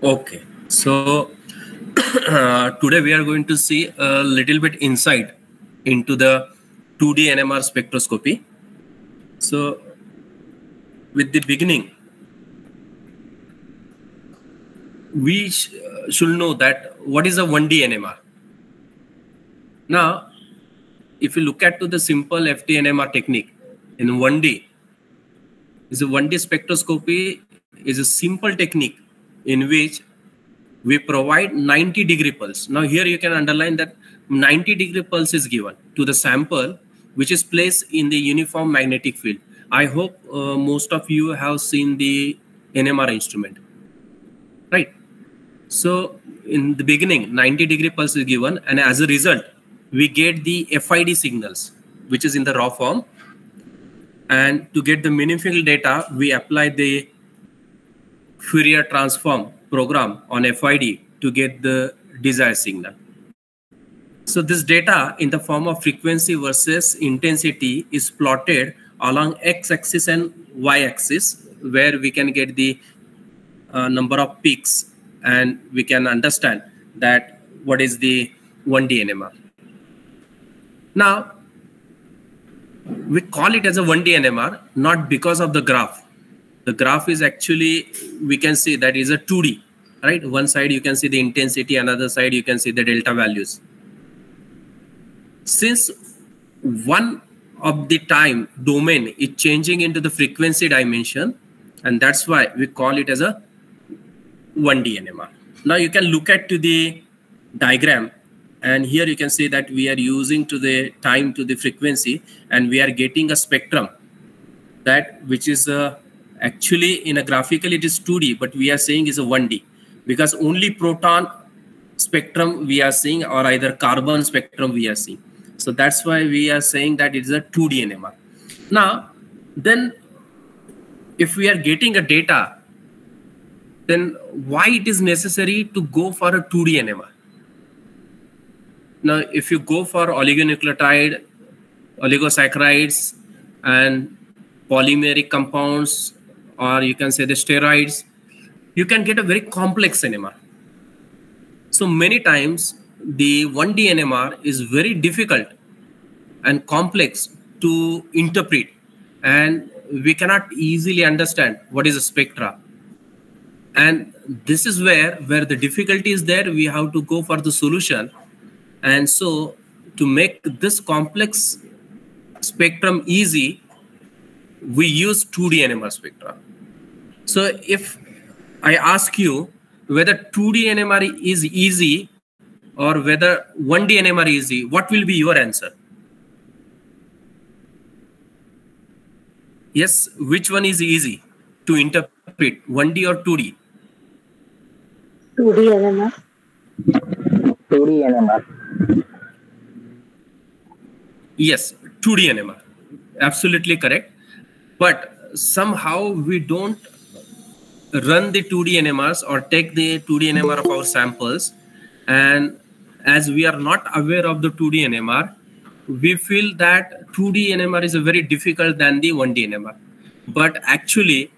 Okay, so today we are going to see a little bit insight into the 2D NMR spectroscopy. So with the beginning, we should know that what is a 1D NMR. Now, if you look at to the simple FT-NMR technique in 1D, is a 1D spectroscopy is a simple technique in which we provide 90-degree pulse. Now here you can underline that 90-degree pulse is given to the sample which is placed in the uniform magnetic field. I hope most of you have seen the NMR instrument, right? So in the beginning, 90-degree pulse is given, and as a result, we get the FID signals, which is in the raw form. And to get the meaningful data, we apply the Fourier transform program on FID to get the desired signal. So this data in the form of frequency versus intensity is plotted along x-axis and y-axis, where we can get the number of peaks, and we can understand that what is the 1D NMR. Now, we call it as a 1D NMR not because of the graph. The graph is actually, we can see that is a 2D, right? One side you can see the intensity, another side you can see the delta values. Since one of the time domain is changing into the frequency dimension, and that's why we call it as a 1D NMR. Now you can look at to the diagram, and here you can see that we are using to the time to the frequency, and we are getting a spectrum that which is actually in a graphical it is 2D, but we are saying is a 1D because only proton spectrum we are seeing, or either carbon spectrum we are seeing. So that's why we are saying that it is a 2D NMR. Now, then if we are getting a data, then why it is necessary to go for a 2D NMR? Now, if you go for oligonucleotide, oligosaccharides, and polymeric compounds, or you can say the steroids, you can get a very complex NMR. So many times the 1D NMR is very difficult and complex to interpret, and we cannot easily understand what is a spectra. And this is where the difficulty is there. We have to go for the solution. And so to make this complex spectrum easy, we use 2D NMR spectra. So if I ask you whether 2D NMR is easy or whether 1D NMR is easy, what will be your answer? Yes, which one is easy to interpret, 1D or 2D? 2D NMR. 2D NMR. Yes, 2D NMR. Absolutely correct. But somehow we don't run the 2D NMRs or take the 2D NMR of our samples. And as we are not aware of the 2D NMR, we feel that 2D NMR is very difficult than the 1D NMR. But actually,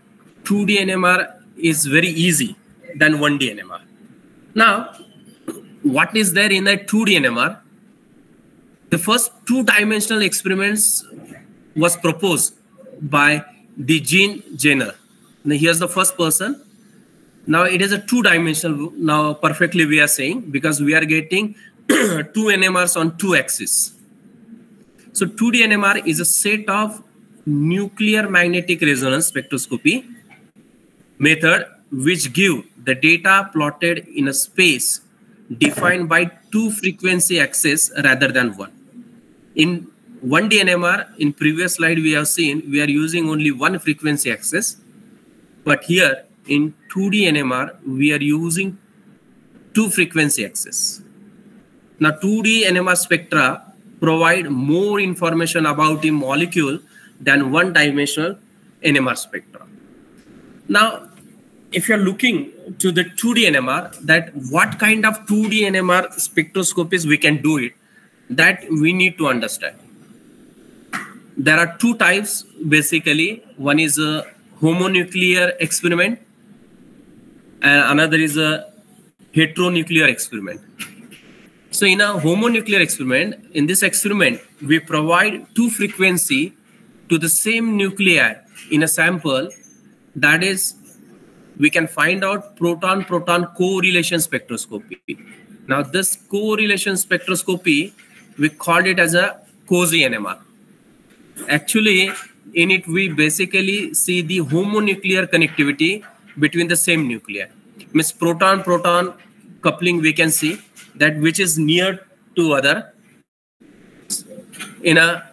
2D NMR is very easy than 1D NMR. Now, what is there in a 2D NMR? The first two-dimensional experiments was proposed by the Jean Jenner. Now, here's the first person. Now it is a two-dimensional. Now perfectly we are saying, because we are getting two NMRs on two axes. So 2D NMR is a set of nuclear magnetic resonance spectroscopy method which give the data plotted in a space defined by two frequency axes rather than one. In 1D NMR, in previous slide we have seen we are using only one frequency axis, but here in 2D NMR we are using two frequency axes. Now 2D NMR spectra provide more information about the molecule than one-dimensional NMR spectra. Now, if you're looking to the 2D NMR, that what kind of 2D NMR spectroscopies we can do it, that we need to understand. There are two types basically. One is a homonuclear experiment, and another is a heteronuclear experiment. So in a homonuclear experiment, in this experiment, we provide two frequency to the same nuclei in a sample. That is, we can find out proton-proton correlation spectroscopy. Now this correlation spectroscopy, we called it as a COSY NMR. Actually, in it, we basically see the homonuclear connectivity between the same nuclei. Means proton-proton coupling we can see, that which is near to other in a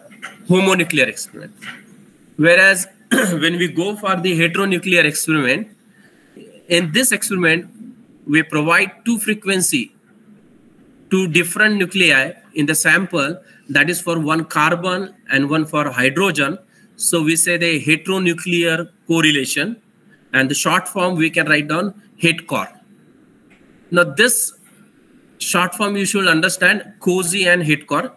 homonuclear experiment. Whereas when we go for the heteronuclear experiment, in this experiment, we provide two frequency to different nuclei in the sample, that is for one carbon and one for hydrogen. So we say the heteronuclear correlation, and the short form we can write down HETCOR. Now this short form you should understand COSY and HETCOR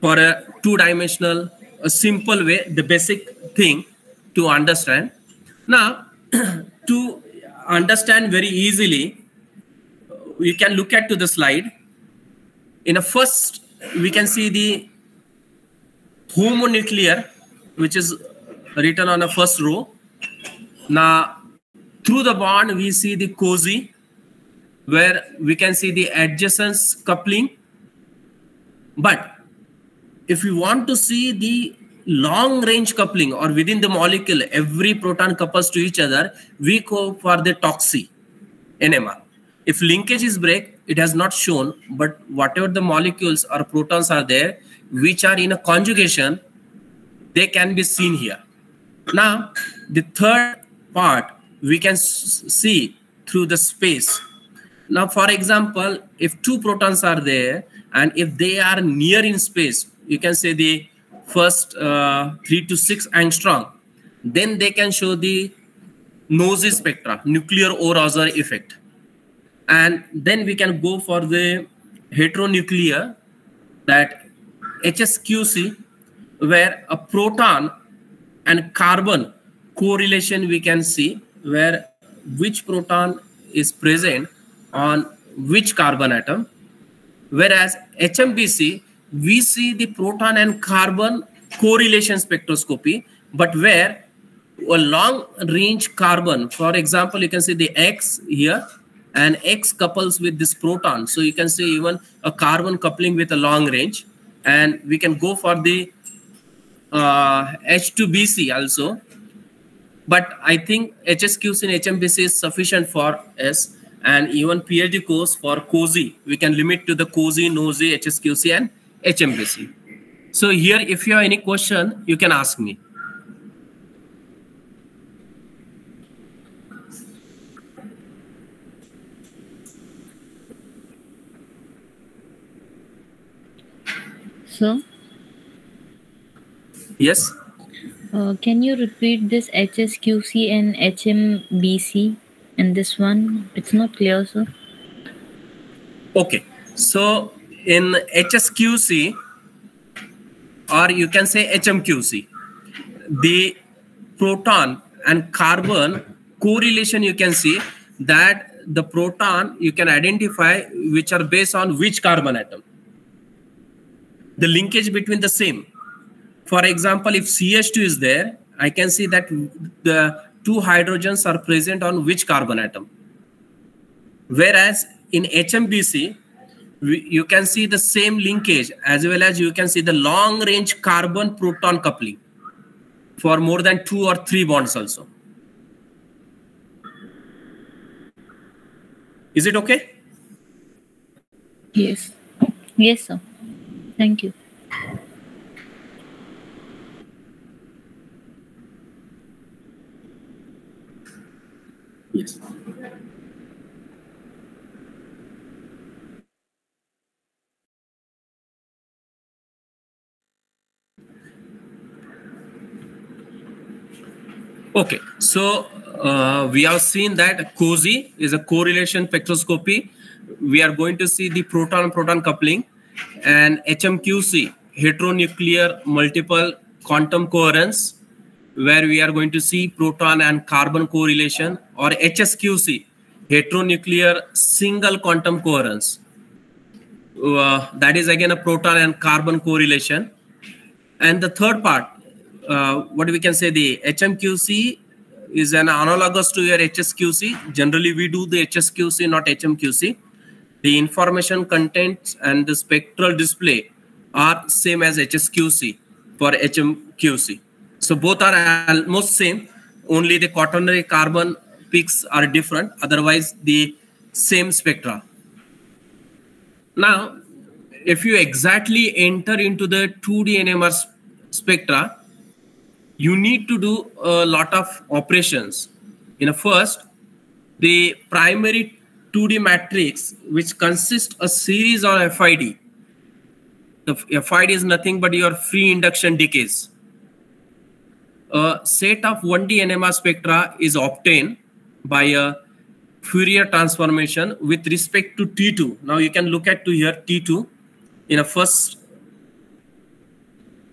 for a two-dimensional, a simple way, the basic thing to understand. Now to understand very easily, you can look at to the slide. In a first, we can see the homonuclear, which is written on the first row. Now, through the bond, we see the COSY, where we can see the adjacence coupling. But if we want to see the long range coupling or within the molecule, every proton couples to each other, we go for the TOCSY NMR. If linkage is break, it has not shown, but whatever the molecules or protons are there, which are in a conjugation, they can be seen here. Now, the third part, we can see through the space. Now, for example, if two protons are there, and if they are near in space, you can say the first 3 to 6 angstrom, then they can show the NOESY spectra, nuclear Aurousser effect. And then we can go for the heteronuclear, that HSQC, where a proton and carbon correlation we can see, where which proton is present on which carbon atom. Whereas HMBC, we see the proton and carbon correlation spectroscopy, but where a long range carbon, for example, you can see the X here, and X couples with this proton. So you can see even a carbon coupling with a long range. And we can go for the H2BC also. But I think HSQC and HMBC is sufficient for us. And even PhD course for COSY, we can limit to the COSY, NOESY, HSQC, and HMBC. So here, if you have any question, you can ask me. Sir? Yes? Can you repeat this HSQC and HMBC and this one? It's not clear, sir. Okay. So in HSQC, or you can say HMQC, the proton and carbon correlation, you can see that the proton you can identify which are based on which carbon atom. The linkage between the same. For example, if CH2 is there, I can see that the two hydrogens are present on which carbon atom. Whereas in HMBC, you can see the same linkage, as well as you can see the long range carbon proton coupling for more than 2 or 3 bonds also. Is it okay? Yes. Yes, sir. Thank you. Yes. Okay, so we have seen that COSY is a correlation spectroscopy. We are going to see the proton-proton coupling, and HMQC, heteronuclear multiple quantum coherence, where we are going to see proton and carbon correlation, or HSQC, heteronuclear single quantum coherence. That is again a proton and carbon correlation. And the third part, what we can say, the HMQC is an analogous to your HSQC. Generally, we do the HSQC, not HMQC. The information contents and the spectral display are same as HSQC for HMQC. So both are almost same, only the quaternary carbon peaks are different, otherwise the same spectra. Now, if you exactly enter into the 2D NMR spectra, you need to do a lot of operations. First, the primary 2D matrix, which consists a series of FID. The FID is nothing but your free induction decays. A set of 1D NMR spectra is obtained by a Fourier transformation with respect to T2. Now you can look at here T2 in a first,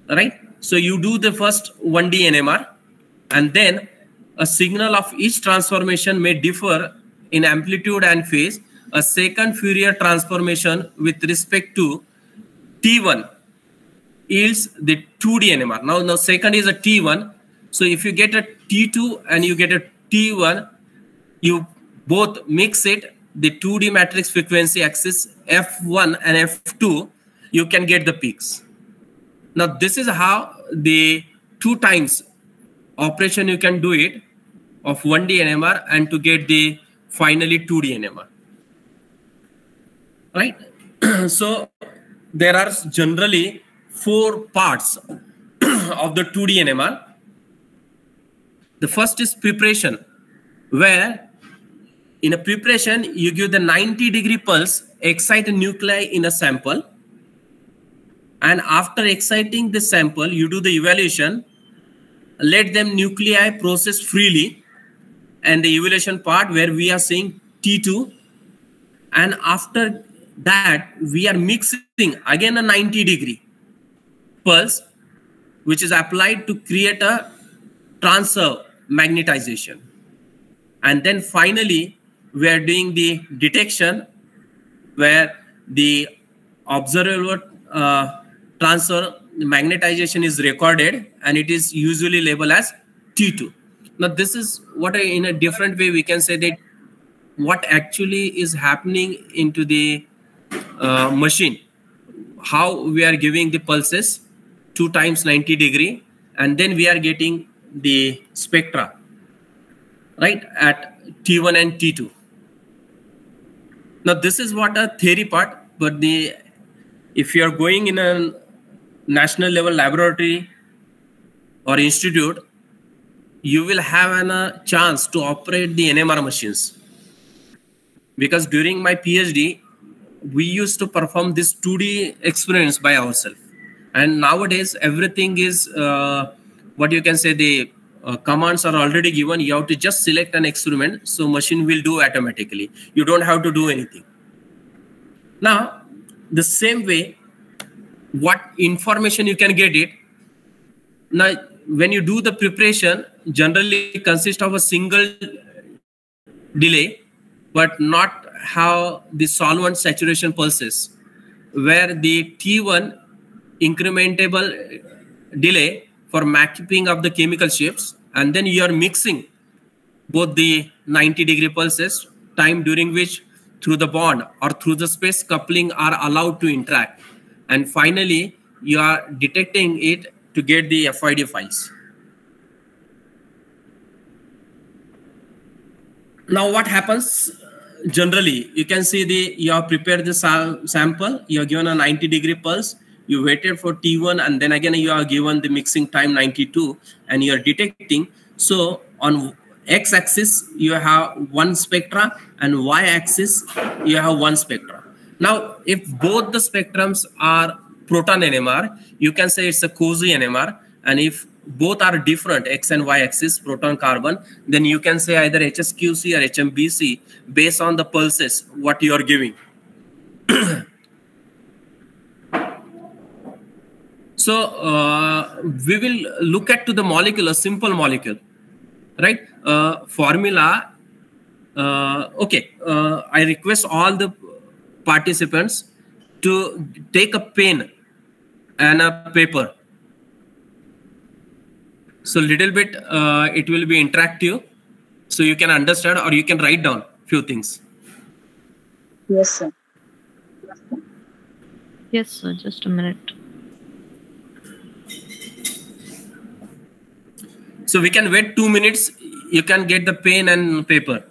right? So you do the first 1D NMR, and then a signal of each transformation may differ in amplitude and phase. A second Fourier transformation with respect to T1 yields the 2D NMR. Now second is a T1. So if you get a T2 and you get a T1, you both mix it, the 2D matrix frequency axis F1 and F2, you can get the peaks. Now this is how the 2 times operation you can do it of 1D NMR and to get the finally 2D NMR. Right? So there are generally 4 parts of the 2D NMR. The first is preparation, where in a preparation, you give the 90-degree pulse, excite a nuclei in a sample. And after exciting the sample, you do the evaluation, let them nuclei process freely. And the evaluation part where we are seeing T2. And after that, we are mixing again a 90-degree pulse, which is applied to create a transfer magnetization. And then finally, we are doing the detection where the observable transfer magnetization is recorded, and it is usually labeled as T2. Now, this is what in a different way we can say that what actually is happening into the machine, how we are giving the pulses 2 times 90 degree, and then we are getting the spectra, right, at T1 and T2. Now, this is what a theory part, but if you are going in a national level laboratory or institute, you will have a chance to operate the NMR machines. Because during my PhD, we used to perform this 2D experiments by ourselves. And nowadays, everything is, what you can say, the commands are already given. You have to just select an experiment. So machine will do automatically. You don't have to do anything. Now, the same way, what information you can get it. Now, when you do the preparation, generally consists of a single delay, but not how the solvent saturation pulses, where the T1 incrementable delay for mapping of the chemical shapes, and then you are mixing both the 90-degree pulses, time during which through the bond or through the space coupling are allowed to interact. And finally, you are detecting it to get the FID files. Now, what happens generally? You can see you have prepared the sample, you are given a 90-degree pulse, you waited for T1, and then again you are given the mixing time 92, and you are detecting. So on x-axis you have one spectra, and y-axis you have one spectra. Now, if both the spectrums are proton NMR, you can say it's a cozy NMR, and if both are different, x and y axis, proton carbon, then you can say either HSQC or HMBC based on the pulses what you are giving. So we will look at to the molecule, a simple molecule, right? Formula. Okay, I request all the participants to take a pen and a paper. So little bit it will be interactive, so you can understand or you can write down few things. Yes, sir. Yes, sir. Just a minute. So we can wait 2 minutes. You can get the pen and paper.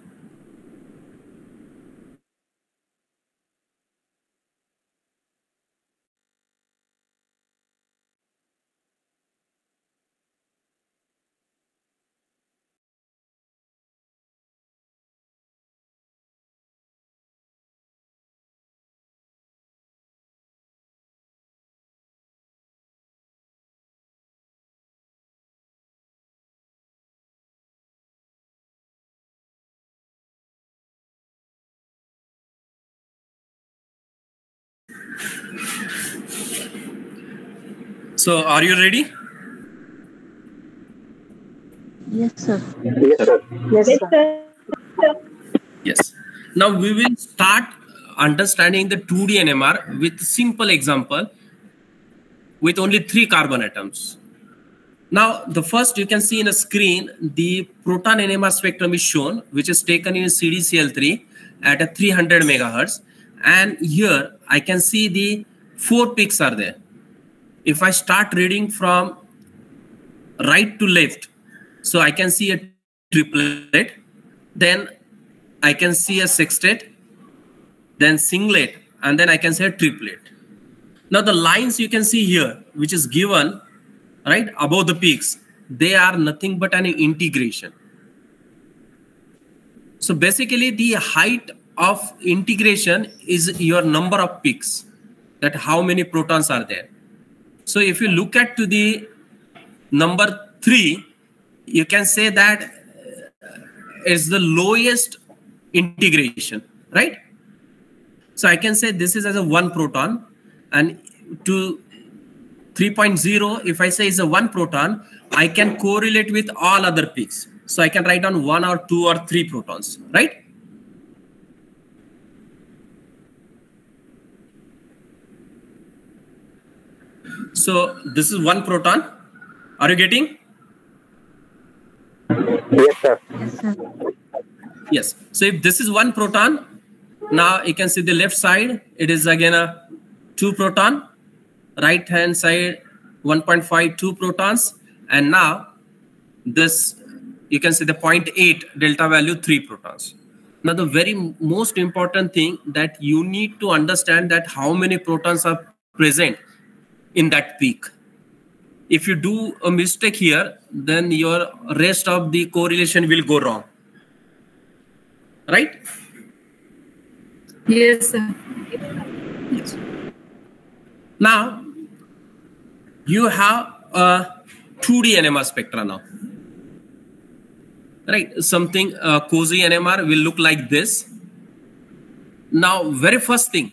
So are you ready? Yes, sir. Yes, sir. Yes, sir. Yes. Now we will start understanding the 2D NMR with simple example with only 3 carbon atoms. Now the first you can see in a screen, the proton NMR spectrum is shown, which is taken in CDCl3 at a 300 megahertz. And here I can see the 4 peaks are there. If I start reading from right to left, so I can see a triplet, then I can see a sextet, then singlet, and then I can say a triplet. Now the lines you can see here, which is given right above the peaks, they are nothing but an integration. So basically the height of integration is your number of peaks, that how many protons are there. So if you look at to the number 3, you can say that is the lowest integration, right? So I can say this is as a 1 proton, and to 3.0, if I say is a 1 proton, I can correlate with all other peaks. So I can write down 1 or 2 or 3 protons, right? So this is 1 proton. Are you getting? Yes, sir. Yes, sir. Yes. So if this is 1 proton, now you can see the left side, it is again a 2 proton, right hand side 1.5, 2 protons, and now this you can see the 0.8 delta value 3 protons. Now the very most important thing that you need to understand that how many protons are present in that peak. If you do a mistake here, then your rest of the correlation will go wrong, right? Yes, sir. Yes. Now you have a 2D NMR spectra now, right? Something cozy NMR will look like this. Now very first thing,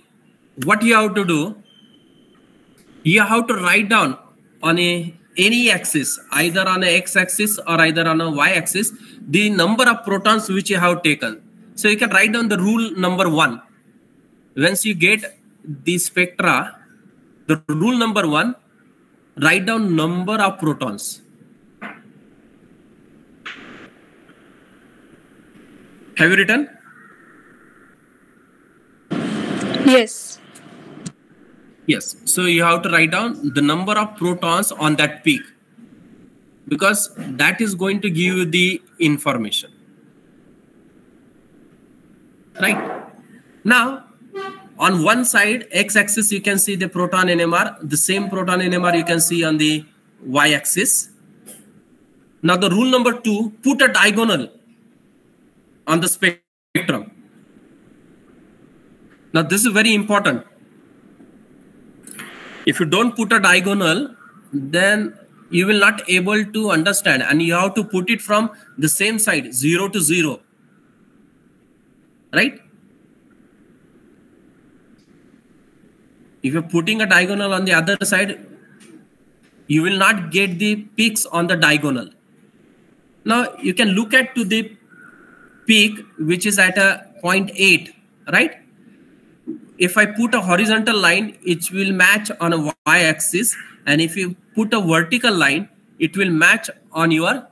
what you have to do, you have to write down on any axis, either on a x-axis or either on a y-axis, the number of protons which you have taken. So you can write down the rule number 1. Once you get the spectra, the rule number 1, write down number of protons. Have you written? Yes. Yes. So you have to write down the number of protons on that peak, because that is going to give you the information. Right. Now, on one side, x-axis, you can see the proton NMR. The same proton NMR you can see on the y-axis. Now, the rule number 2, put a diagonal on the spectrum. Now, this is very important. If you don't put a diagonal, then you will not able to understand, and you have to put it from the same side, 0 to 0. Right? If you're putting a diagonal on the other side, you will not get the peaks on the diagonal. Now you can look at to the peak which is at a 0.8, right? If I put a horizontal line, it will match on a y-axis, and if you put a vertical line, it will match on your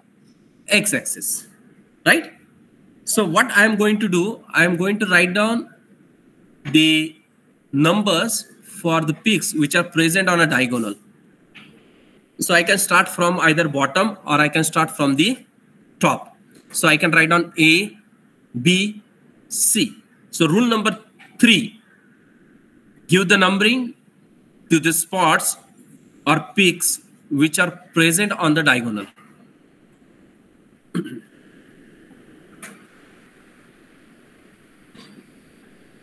x-axis, right? So what I am going to do, I am going to write down the numbers for the peaks which are present on a diagonal. So I can start from either bottom or I can start from the top. So I can write down A, B, C. So rule number 3, give the numbering to the spots or peaks which are present on the diagonal.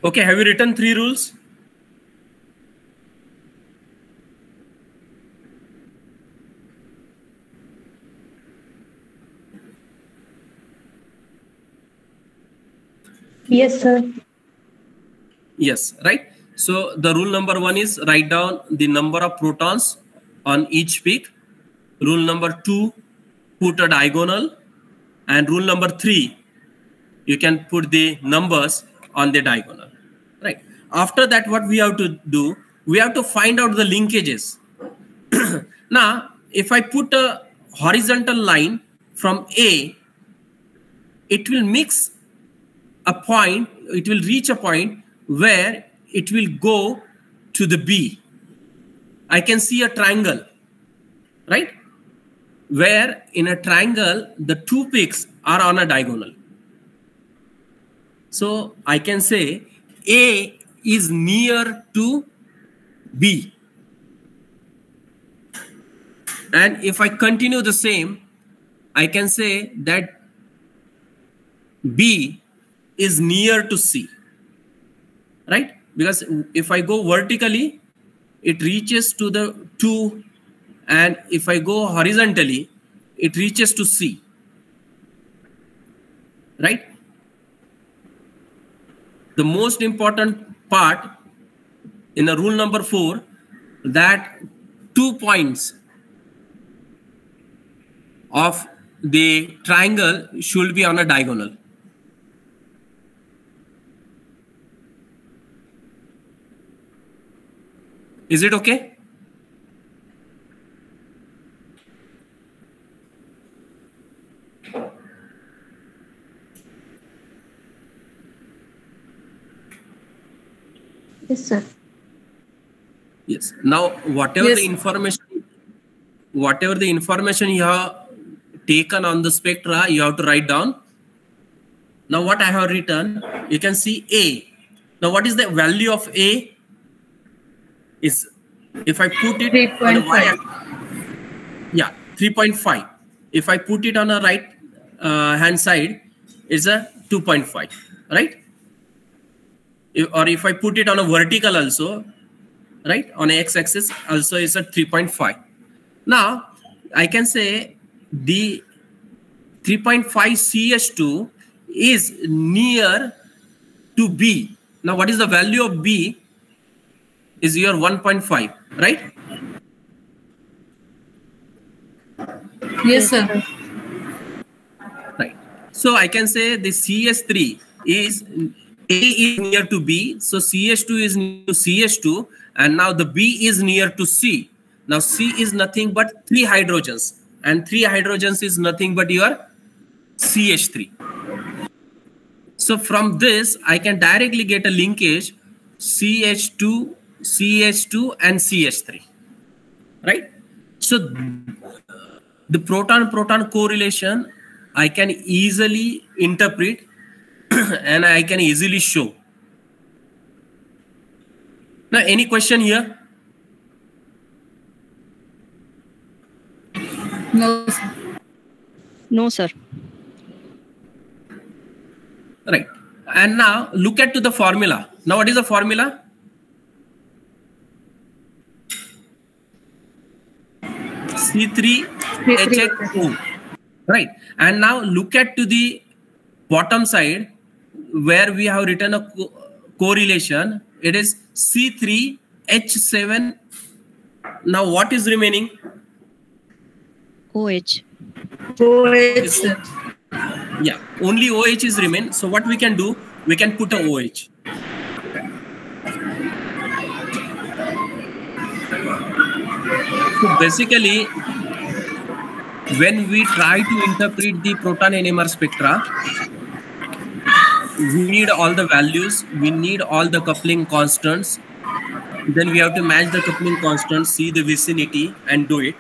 Okay, have you written 3 rules? Yes, sir. Yes, right. So the rule number 1 is write down the number of protons on each peak. Rule number 2, put a diagonal. And rule number 3, you can put the numbers on the diagonal, right? After that, what we have to do, we have to find out the linkages. Now, if I put a horizontal line from A, it will mix a point, it will reach a point where it will go to the B. I can see a triangle, right? Where in a triangle, the 2 peaks are on a diagonal. So I can say A is near to B. And if I continue the same, I can say that B is near to C, right? Because if I go vertically, it reaches to the 2, and if I go horizontally, it reaches to C, right? The most important part in the rule number 4, that 2 points of the triangle should be on a diagonal. Is it okay? Yes, sir. Yes. Now, whatever Yes. the information you have taken on the spectra, you have to write down. Now, what I have written, you can see A. Now, what is the value of A? Is if I put it on a 3.5. yeah, 3.5. If I put it on a right hand side, it's a 2.5, right? Or if I put it on a vertical also, right, on a x-axis also is a 3.5. Now I can say the 3.5 CH2 is near to B. Now what is the value of B? Is your 1.5, right? Yes, sir. Right. So I can say the CH3 is A is near to B, so CH2 is near to CH2, and now the B is near to C. Now C is nothing but 3 hydrogens, and 3 hydrogens is nothing but your CH3. So from this, I can directly get a linkage CH2, CH2, and CH3, right? So the proton-proton correlation I can easily interpret and I can easily show. Now, any question here? No, sir. No, sir. Right. And now look at to the formula. Now, what is the formula? C3H8O. Right. And now look at to the bottom side where we have written a correlation. It is C3H7. Now what is remaining? OH. OH, sir. Yeah, only OH is remain. So what we can do, we can put a OH. So basically, when we try to interpret the proton NMR spectra, we need all the values, we need all the coupling constants. Then we have to match the coupling constants, see the vicinity, and do it.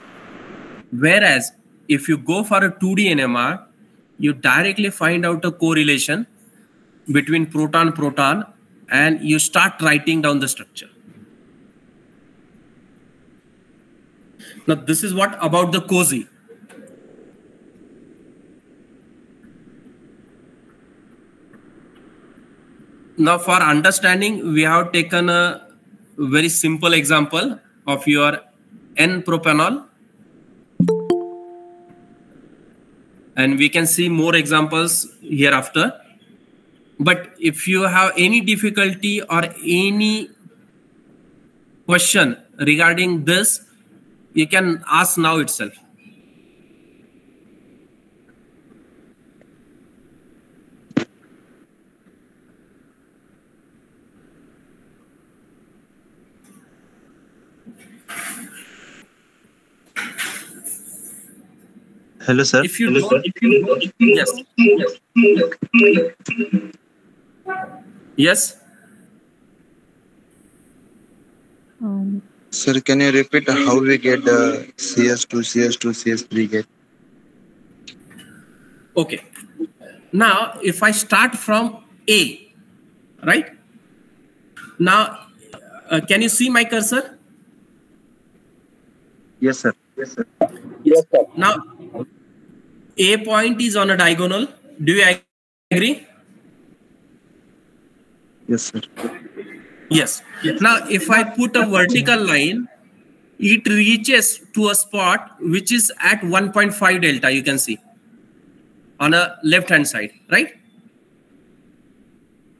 Whereas if you go for a 2D NMR, you directly find out a correlation between proton and you start writing down the structure. Now this is what about the COSY. Now for understanding, we have taken a very simple example of your N-propanol. And we can see more examples hereafter. But if you have any difficulty or any question regarding this, you can ask now itself. Hello, sir. If you don't, yes. Yes. Sir, can you repeat how we get the CS2, CS2, CS3 get? Okay. Now, if I start from A, right? Now, can you see my cursor? Yes, sir. Yes, sir. Yes, sir. Now, A point is on a diagonal. Do you agree? Yes, sir. Yes. Now, if I put a vertical line, it reaches to a spot which is at 1.5 delta, you can see, on a left-hand side, right?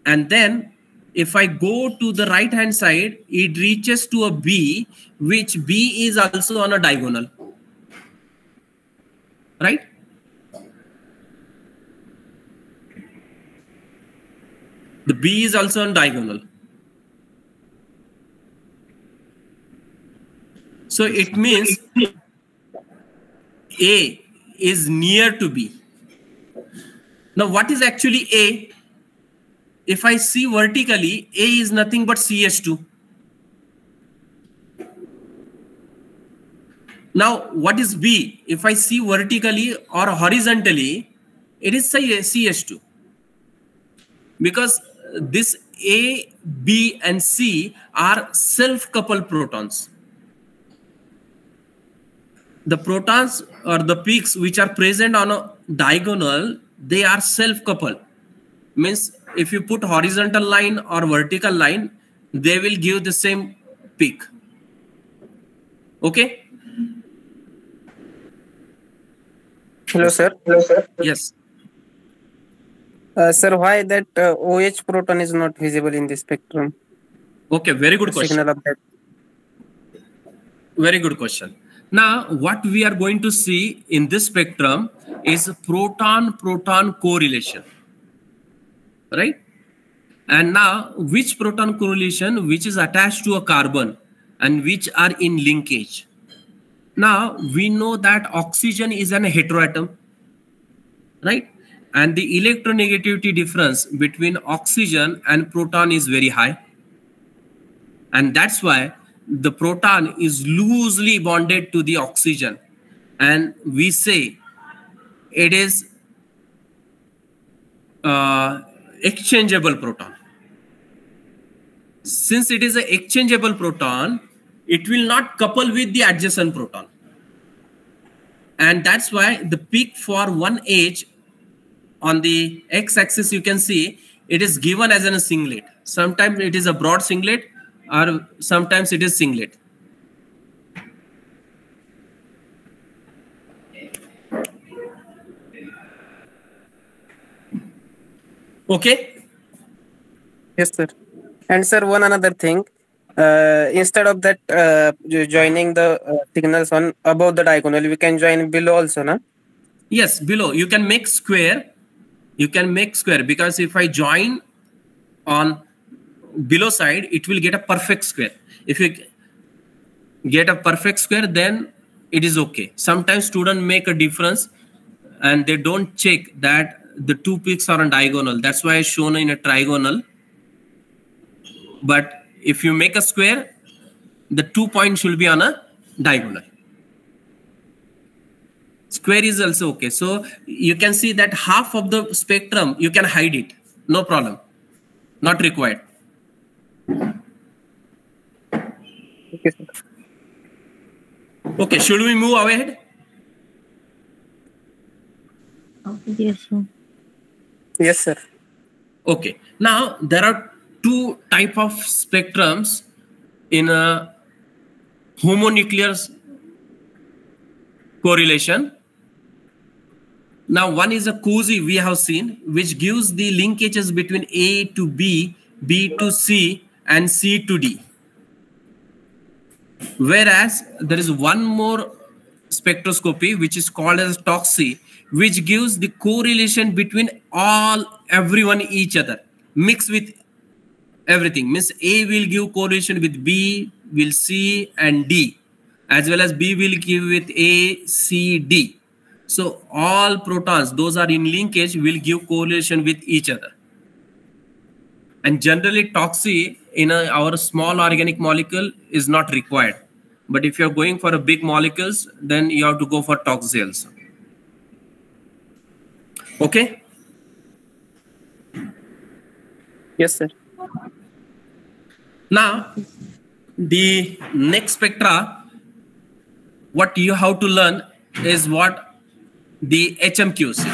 And then, if I go to the right-hand side, it reaches to a B, which B is also on a diagonal, right? The B is also on diagonal. So it means A is near to B. Now what is actually A? If I see vertically, A is nothing but CS2. Now what is B? If I see vertically or horizontally, it is CS2. Because this A, B, and C are self-coupled protons. The protons or the peaks which are present on a diagonal, they are self-coupled. Means if you put horizontal line or vertical line, they will give the same peak. Okay? Hello, sir. Yes. Sir, why that OH proton is not visible in the spectrum? Okay, very good question. Signal of that. Very good question. Now, what we are going to see in this spectrum is proton-proton correlation, right? And now, which proton correlation which is attached to a carbon and which are in linkage? Now, we know that oxygen is an heteroatom, right? And the electronegativity difference between oxygen and proton is very high. And that's why the proton is loosely bonded to the oxygen. And we say it is exchangeable proton. Since it is an exchangeable proton, it will not couple with the adjacent proton. And that's why the peak for one H on the x-axis, you can see it is given as a singlet. Sometimes it is a broad singlet or sometimes it is singlet. Okay? Yes, sir. And sir, one another thing. Instead of that, joining the signals on above the diagonal, we can join below also, na? Yes, below you can make square. You can make square, because if I join on below side, it will get a perfect square. If you get a perfect square, then it is okay. Sometimes students make a difference and they don't check that the two peaks are on diagonal. That's why I shown in a trigonal. But if you make a square, the 2 points will be on a diagonal. Square is also okay. So you can see that half of the spectrum, you can hide it. No problem. Not required. Okay, sir. Okay, should we move ahead? Yes, sir. Yes, sir. Okay. Now there are two type of spectrums in a homonuclear correlation. Now one is a Cousy we have seen, which gives the linkages between A to B, B to C, and C to D. Whereas there is one more spectroscopy which is called as TOXI, which gives the correlation between everyone each other, mixed with everything. Means A will give correlation with B, will C and D, as well as B will give with A, C, D. So all protons, those are in linkage, will give correlation with each other. And generally TOXI in our small organic molecule is not required. But if you're going for a big molecules, then you have to go for TOXI also. Okay? Yes, sir. Now, the next spectra, what you have to learn is what the HMQC.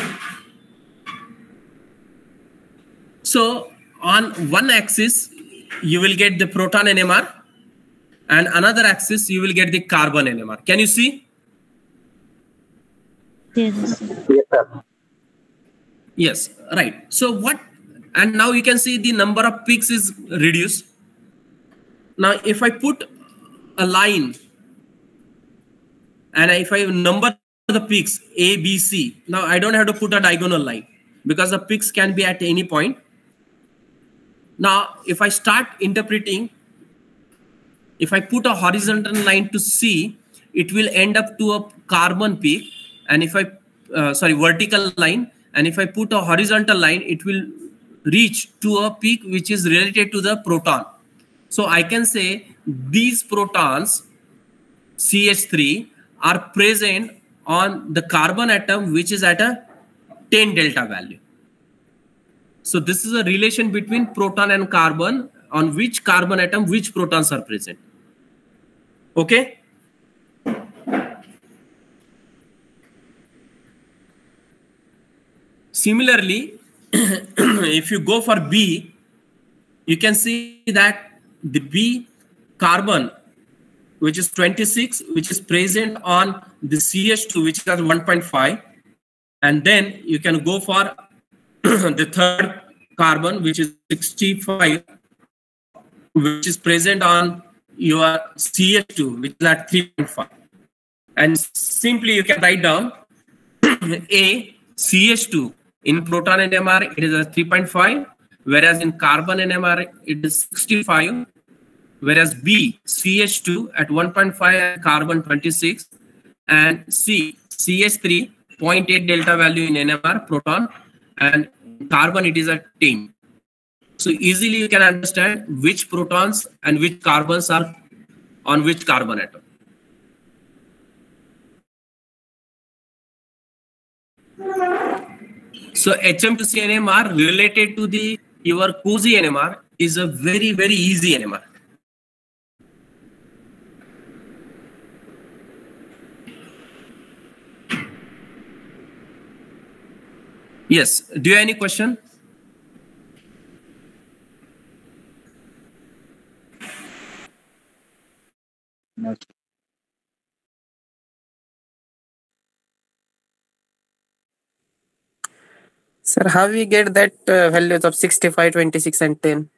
So on one axis, you will get the proton NMR, and another axis, you will get the carbon NMR. Can you see? Yes. Yes, sir. Yes, right. So what, and now you can see the number of peaks is reduced. Now, if I put a line and if I number the peaks A, B, C, now I don't have to put a diagonal line because the peaks can be at any point. Now, if I start interpreting, if I put a horizontal line to C, it will end up to a carbon peak. And if I, vertical line, and if I put a horizontal line, it will reach to a peak which is related to the proton. So I can say these protons, CH3, are present on the carbon atom which is at a 10 delta value. So this is a relation between proton and carbon, on which carbon atom which protons are present. Okay? Similarly, if you go for B, you can see that the B carbon, which is 26, which is present on the CH2, which is at 1.5. And then you can go for the third carbon, which is 65, which is present on your CH2, which is at 3.5. And simply you can write down A, CH2 in proton NMR, it is at 3.5, whereas in carbon NMR, it is 65, whereas B, CH2 at 1.5 and carbon 26, and C, CH3, 0.8 delta value in NMR, proton, and carbon it is at 10. So easily you can understand which protons and which carbons are on which carbon atom. So HM2C NMR related to your Cousy NMR is a very, very easy NMR. Yes, do you have any question? No. Sir, how we get that values of 65, 26, and 10?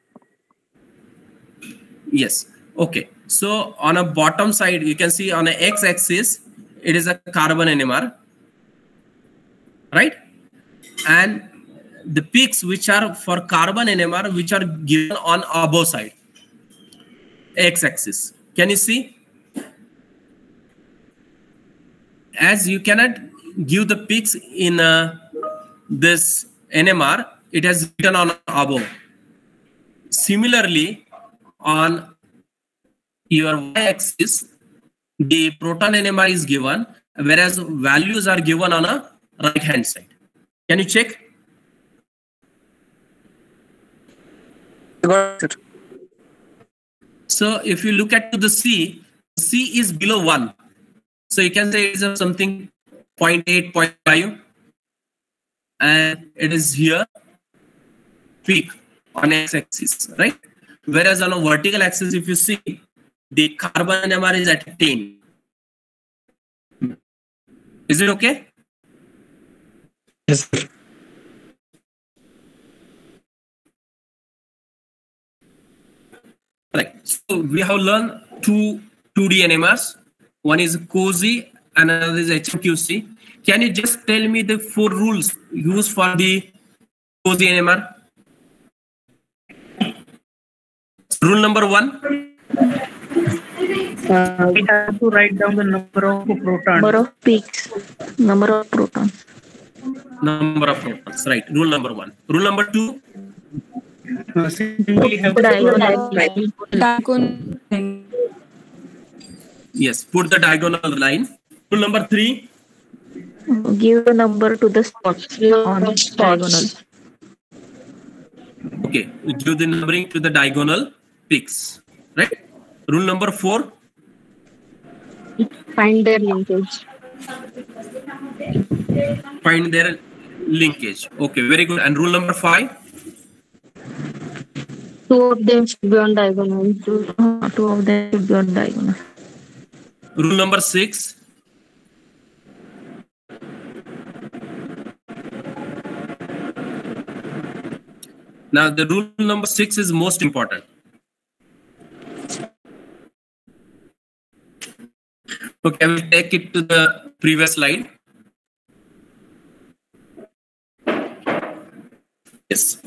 Yes. Okay, so on a bottom side, you can see on a x-axis, it is a carbon NMR, right? And the peaks which are for carbon NMR, which are given on above side, x-axis. Can you see? As you cannot give the peaks in this NMR, it has written on above. Similarly, on your y-axis, the proton NMR is given, whereas values are given on a right-hand side. Can you check? Got it. So if you look at the C is below 1. So you can say it's something 0.8, 0.5, and it is here peak on x-axis, right? Whereas on a vertical axis, if you see, the carbon NMR is at 10. Is it okay? Yes, sir. Right. So we have learned two 2D NMRs. One is COSY, another is HMQC. Can you just tell me the 4 rules used for the COSY NMR? Rule number 1. We have to write down the number of protons. Number of peaks. Number of protons. Number of protons. Right. Rule number 1. Rule number 2. Simply have Yes. Put the diagonal line. Rule number 3. Give the number to the spots on diagonal. Okay. Do the numbering to the diagonal peaks. Right. Rule number 4. Find their linkage. Find their linkage. Okay. Very good. And rule number 5. 2 of them should be on diagonal. 2 of them should be on diagonal. Rule number 6. Now the rule number 6 is most important. Okay, I will take it to the previous slide. Yes.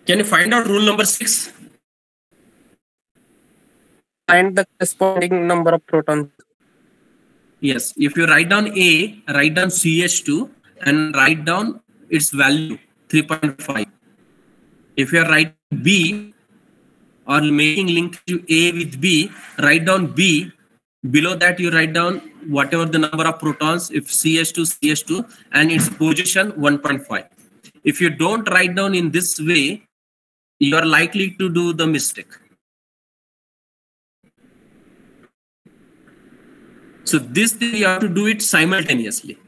Can you find out rule number 6? Find the corresponding number of protons. Yes. If you write down A, write down CH2 and write down its value 3.5. If you are writing B or making link to A with B, write down B. Below that, you write down whatever the number of protons, if CH2, and its position 1.5. If you don't write down in this way, you are likely to do the mistake. So this thing you have to do it simultaneously.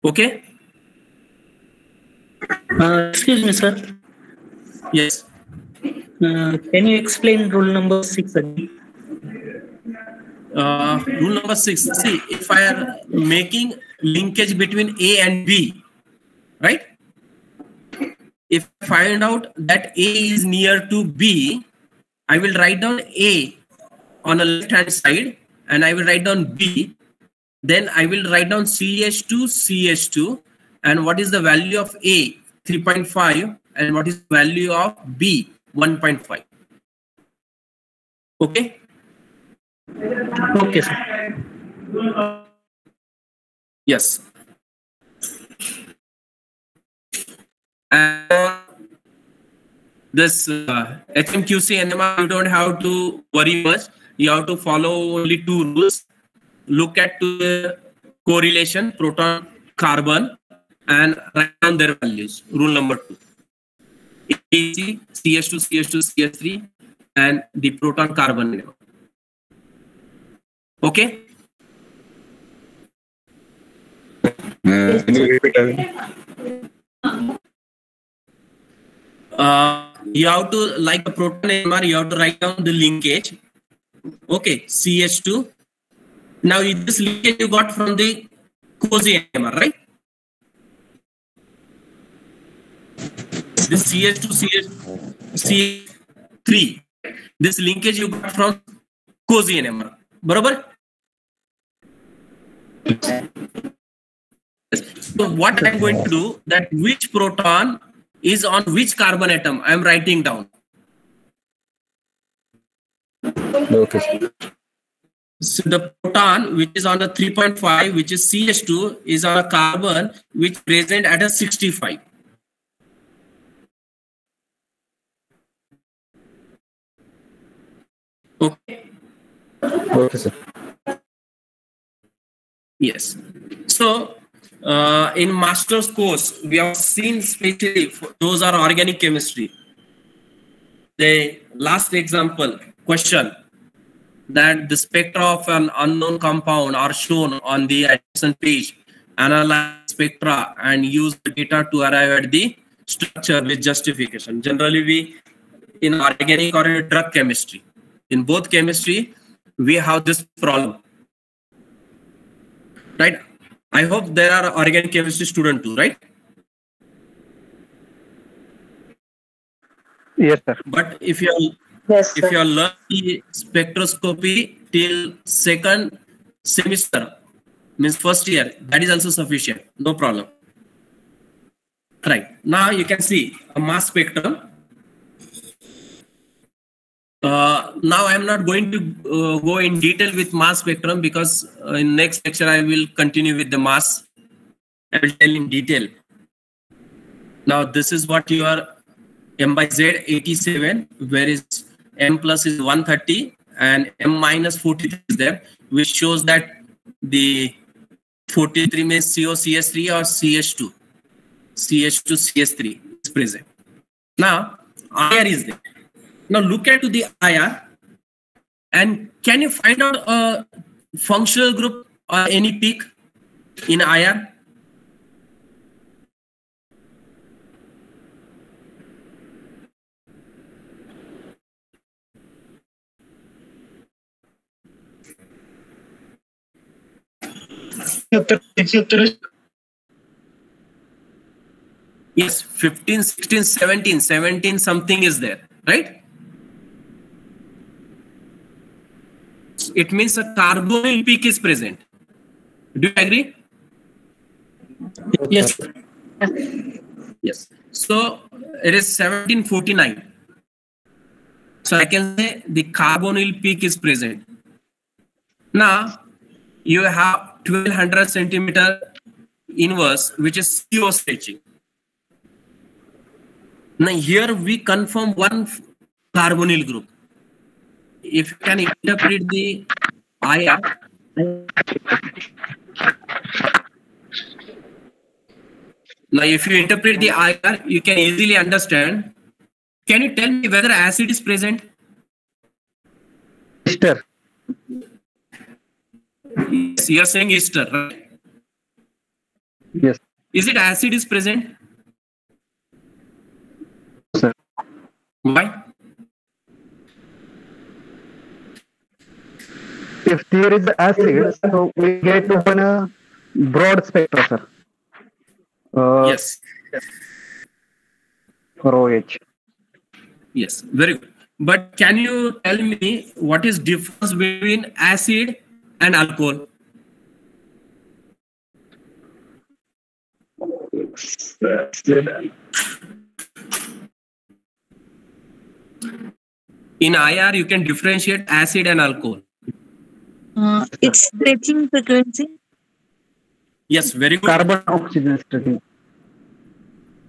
Okay? excuse me, sir. Yes. Can you explain rule number 6 again? Rule number 6. See, if I am making linkage between A and B, right? If I find out that A is near to B, I will write down A on the left hand side and I will write down B. Then I will write down CH2, and what is the value of A? 3.5, and what is the value of B? 1.5. Okay? Okay, sir. Yes. And this HMQC NMR, you don't have to worry much. You have to follow only 2 rules. Look at the correlation, proton, carbon, and write down their values. Rule number 2. AC, CH2, CH3, and the proton carbon. Okay? Can you repeat again? You have to, like a proton NMR, you have to write down the linkage. Okay, CH2. Now this linkage you got from the COSY NMR, right? This CH2, CH3. This linkage you got from cozy NMR. Barabar? So what I'm going to do, that which proton is on which carbon atom, I'm writing down. Okay. So the proton which is on the 3.5, which is CH2, is on a carbon which present at a 65. Okay. Okay, sir. Yes. So in master's course, we have seen especially those are organic chemistry. The last example question, that the spectra of an unknown compound are shown on the adjacent page. Analyze spectra and use the data to arrive at the structure with justification. Generally, we in organic or in drug chemistry, in both chemistry, we have this problem, right? I hope there are organic chemistry students too, right? Yes, sir. But if you if you learn the spectroscopy till second semester, means first year, that is also sufficient, no problem. Right, now you can see a mass spectrum. Now I am not going to go in detail with mass spectrum, because in next lecture I will continue with the mass. I will tell in detail. Now this is what your M by Z 87, where is M plus is 130 and M minus 43 is there, which shows that the 43 means COCS3 or CH2. CH2 CS3 is present. Now IR is there. Now look at the IR, and can you find out a functional group or any peak in IR? Yes, 15, 16, 17, 17 something is there, right? It means a carbonyl peak is present. Do you agree? Yes. Yes. So it is 1749. So I can say the carbonyl peak is present. Now you have 1200 centimeter inverse, which is CO stretching. Now here we confirm one carbonyl group. If you can interpret the IR, now if you interpret the IR, you can easily understand. Can you tell me whether acid is present? Ester. Yes, you are saying ester, right? Yes, Is it acid is present? sir. Why? If there is acid, so we get one broad spectra, sir. Yes. For OH. Yes, very good. But can you tell me what is difference between acid and alcohol? In IR, you can differentiate acid and alcohol. It's stretching frequency. Yes, very good. Carbon oxygen stretching.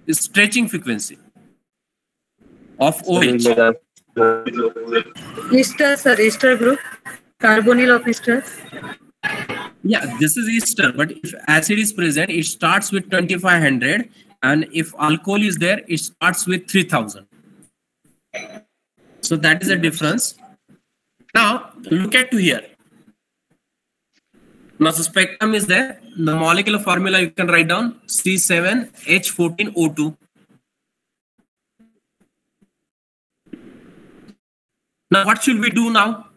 Stretching frequency of OH. Ester, sir, ester group. Carbonyl of ester. Yeah, this is ester, but if acid is present, it starts with 2500, and if alcohol is there, it starts with 3000. So that is a difference. Now look at to here. Now the spectrum is there. The molecular formula you can write down C7H14O2. Now what should we do now?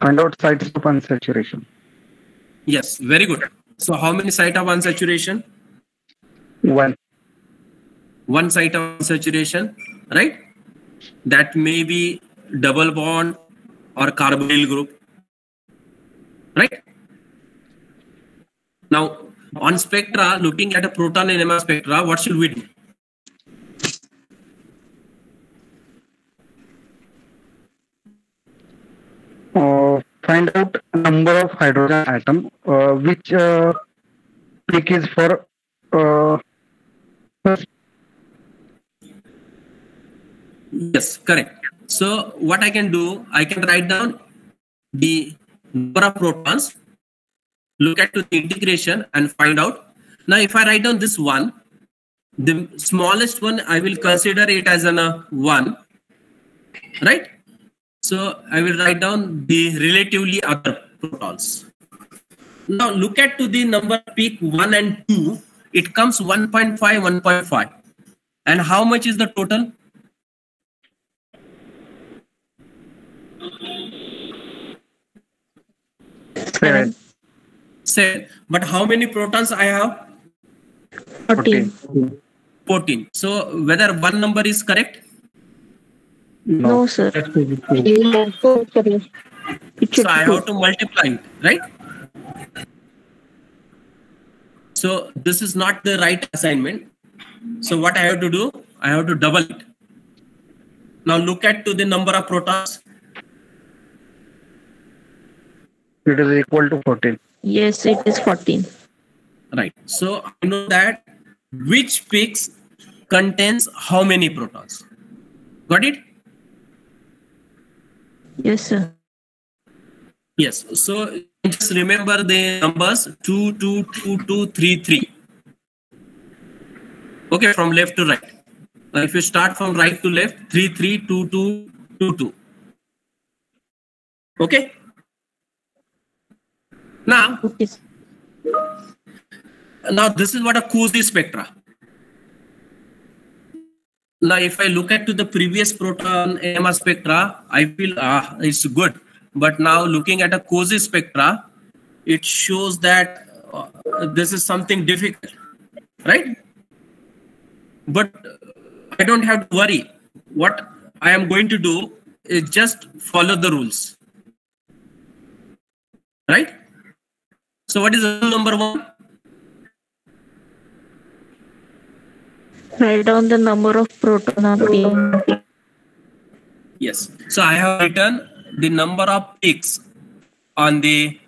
Find out sites of unsaturation. Yes, very good. So how many sites of unsaturation? 1. one site of saturation, right? That may be double bond or carbonyl group, right? Now, on spectra, looking at a proton NMR spectra, what should we do? Find out number of hydrogen atom, which peak is for first. Yes, correct. So what I can do, I can write down the number of protons, look at the integration and find out. Now, if I write down this one, the smallest one, I will consider it as an 1, right? So I will write down the relatively other protons. Now look at to the number peak 1 and 2, it comes 1.5, 1.5. And how much is the total? Seven. 7. But how many protons I have? 14. 14. So whether one number is correct? No, sir. That's basically. It should So I be have to multiply it, right? So this is not the right assignment. So what I have to do? I have to double it. Now look at to the number of protons. It is equal to 14. Yes, it is 14. Right. So I know that which peaks contains how many protons. Got it? Yes, sir. Yes. So just remember the numbers 2, 2, 2, 2, 3, 3. Okay, from left to right. If you start from right to left, 3, 3, 2, 2, 2, 2. Okay. Now this is what a Cousy spectra. Now, if I look at to the previous proton NMR spectra, I feel it's good. But now looking at a Cousy spectra, it shows that this is something difficult, right? But I don't have to worry. What I am going to do is just follow the rules, right? So what is rule number 1? Write down the number of proton on peak. Yes. So I have written the number of peaks on the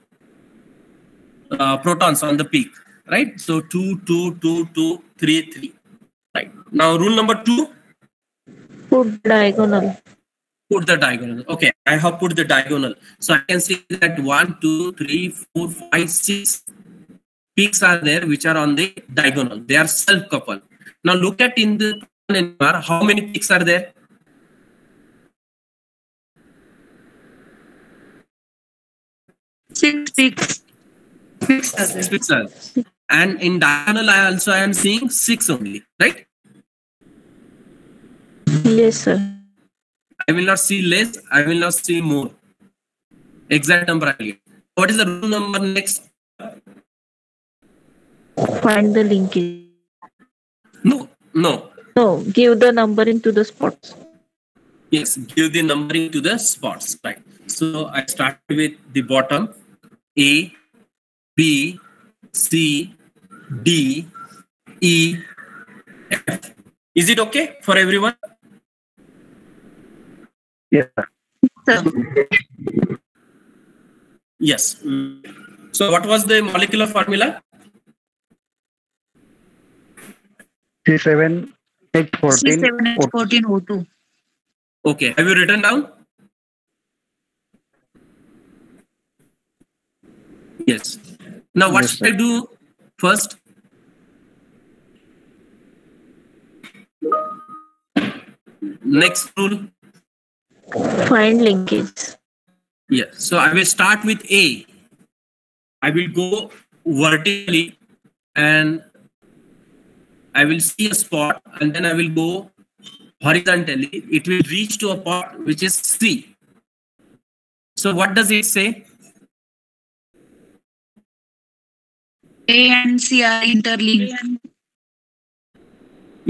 protons on the peak, right? So 2, 2, 2, 2, 3, 3. Right. Now rule number 2. Put diagonal. Put the diagonal. Okay, I have put the diagonal. So I can see that 1, 2, 3, 4, 5, 6 peaks are there which are on the diagonal. They are self-coupled. Now look at in the NMR, how many peaks are there? Six peaks. Six are there. 6 are there. And in diagonal, I am seeing 6 only, right? Yes, sir. I will not see less, I will not see more. Exact number I get. What is the rule number next? Find the linkage. No. No, give the numbering to the spots. Yes, give the numbering to the spots, right? So I start with the bottom, A, B, C, D, E, F. Is it okay for everyone? Yes, sir. Yes. So what was the molecular formula? C7H14. C7H14O2. Okay. Have you written down? Yes. Now what Yes, should I do first? Next rule. Find linkage. Yes. So I will start with A. I will go vertically and I will see a spot and then I will go horizontally. It will reach to a point which is C. So what does it say? A and C are interlinked.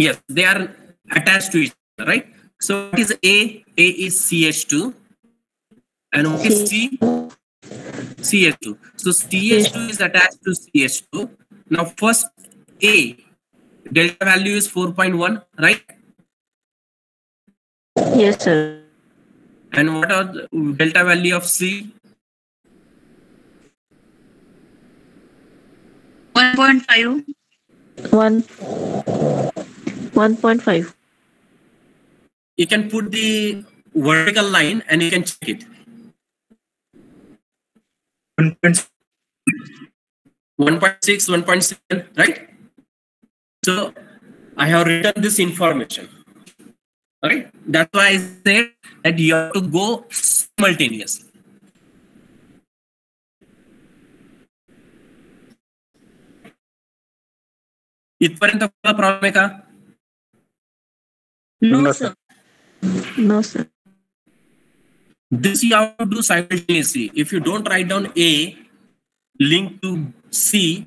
Yes, they are attached to each other, right? So what is A? A is CH2. And what is C? CH2. So CH2 is attached to CH2. Now first A, delta value is 4.1, right? Yes, sir. And what are the delta value of C? 1.5. 1.5. You can put the vertical line and you can check it. 1.6, 1.7, right? So I have written this information. Right? That's why I said that you have to go simultaneously. इथपर्यंत कोणाला problem आहे का? No, sir. No, sir. This you have to do simultaneously. If you don't write down A, link to C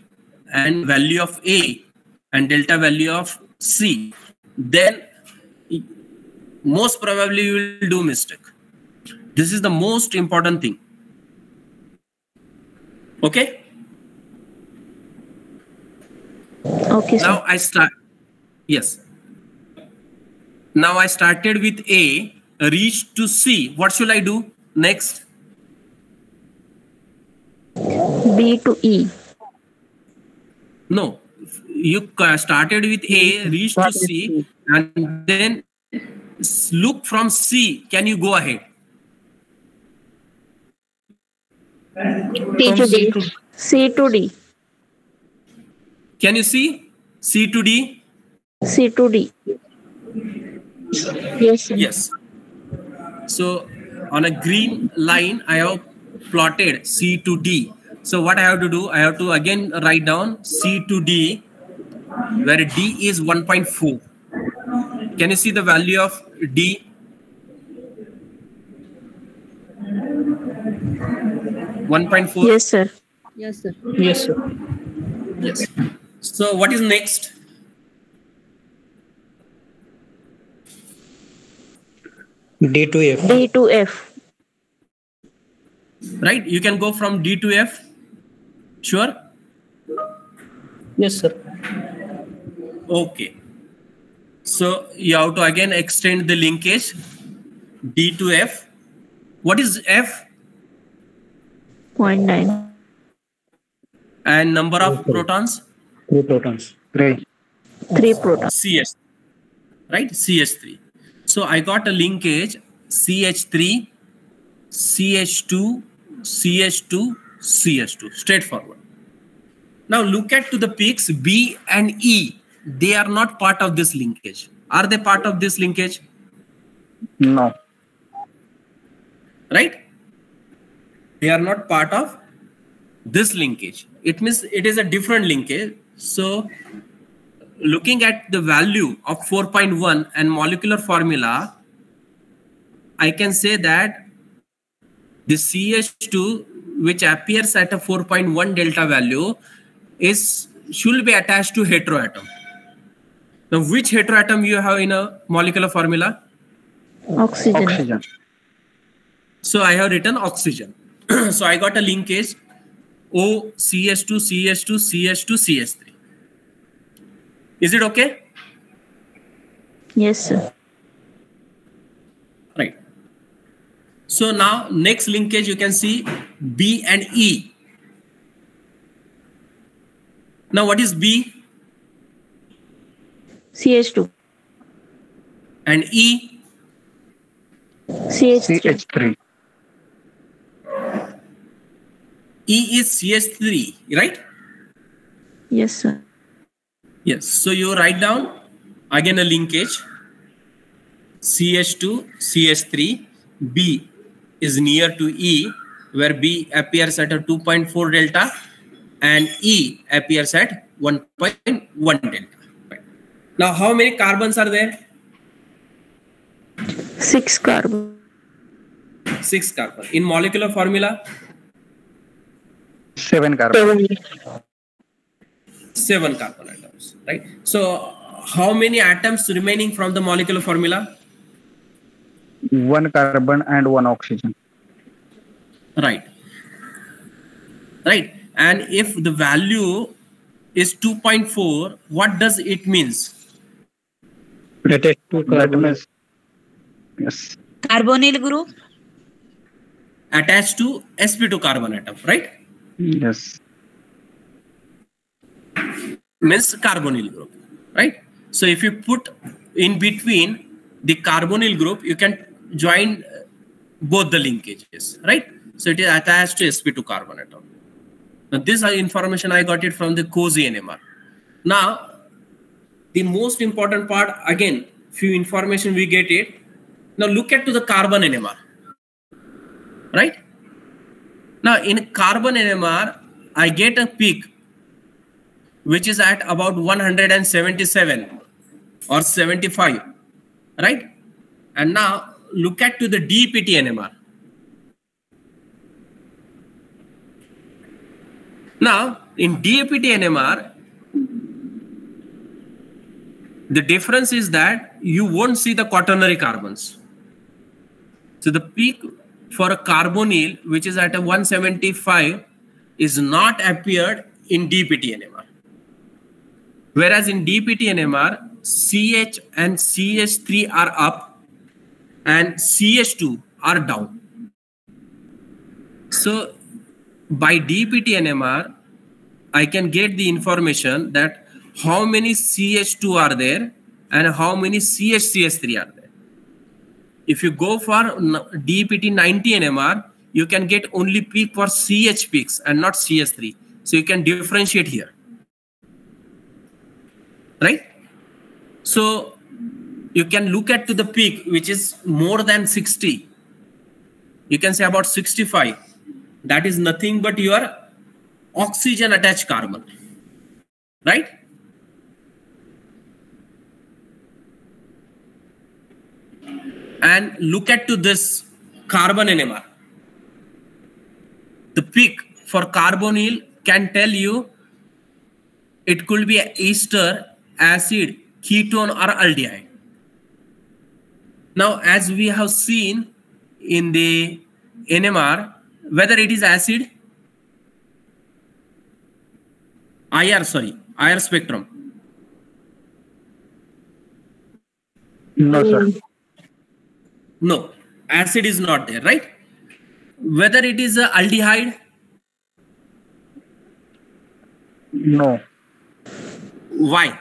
and value of A and delta value of C, then most probably you will do mistake. This is the most important thing. Okay? Okay, sir. Now I start. Yes. Now I started with A, reached to C. What should I do next? B to E. No. You started with A, reached to C, and then look from C. Can you go ahead? C to D. C to D. Can you see? C to D? C to D. Yes, sir. Yes. So on a green line, I have plotted C to D. So what I have to do, I have to again write down C to D, where D is 1.4. Can you see the value of D? 1.4? Yes, sir. Yes, sir. Yes, sir. Yes. So what is next? D to F. D to F. Right? You can go from D to F. Sure? Yes, sir. Okay. So you have to again extend the linkage D to F. What is F? 0.9. And number of protons? 3 protons. 3. 3 protons. CS. Right? CH3. So I got a linkage CH3, CH2, CH2, CH2. Straightforward. Now look at to the peaks B and E. They are not part of this linkage. Are they part of this linkage? No. Right? They are not part of this linkage. It means it is a different linkage. So looking at the value of 4.1 and molecular formula, I can say that the CH2, which appears at a 4.1 delta value, should be attached to heteroatom. Now, which heteroatom you have in a molecular formula? Oxygen. Oxygen. So I have written oxygen. So I got a linkage O, CH2, CH2, CH2, CH3. Is it okay? Yes, sir. Right. So now next linkage you can see B and E. Now what is B? CH2. And E? CH3. CH3. E is CH3, right? Yes, sir. Yes. So you write down again a linkage CH2, CH3. B is near to E, where B appears at a 2.4 delta and E appears at 1.1 delta. Right. Now, how many carbons are there? 6 carbon. 6 carbon. In molecular formula? 7 carbon. 7 carbon atoms, right? So how many atoms remaining from the molecular formula? 1 carbon and 1 oxygen. Right. Right. And if the value is 2.4, what does it means? Attached to That carbon. means, yes. Carbonyl group. Attached to sp2 carbon atom, right? Yes. Means carbonyl group, right? So if you put in between the carbonyl group, you can join both the linkages, right? So it is attached to sp2 carbon atom. Now this information I got it from the COSY NMR. Now the most important part, again, few information we get it. Now look at to the carbon NMR, right? Now in carbon NMR, I get a peak which is at about 177 or 75, right? And now look at to the DPT NMR. Now in DPT NMR, the difference is that you won't see the quaternary carbons. So the peak for a carbonyl, which is at a 175, is not appeared in DPT NMR. Whereas in DPT NMR, CH and CH3 are up and CH2 are down. So by DPT NMR, I can get the information that how many CH2 are there and how many CH3 are there. If you go for DPT 90 NMR, you can get only peak for CH peaks and not CH3. So you can differentiate here. Right? So you can look at to the peak, which is more than 60. You can say about 65. That is nothing but your oxygen attached carbon. Right? And look at to this carbon NMR. The peak for carbonyl can tell you it could be ester, acid, ketone or aldehyde. Now as we have seen in the NMR, whether it is acid, IR spectrum. No, sir. No, acid is not there, right? Whether it is aldehyde? No. Why?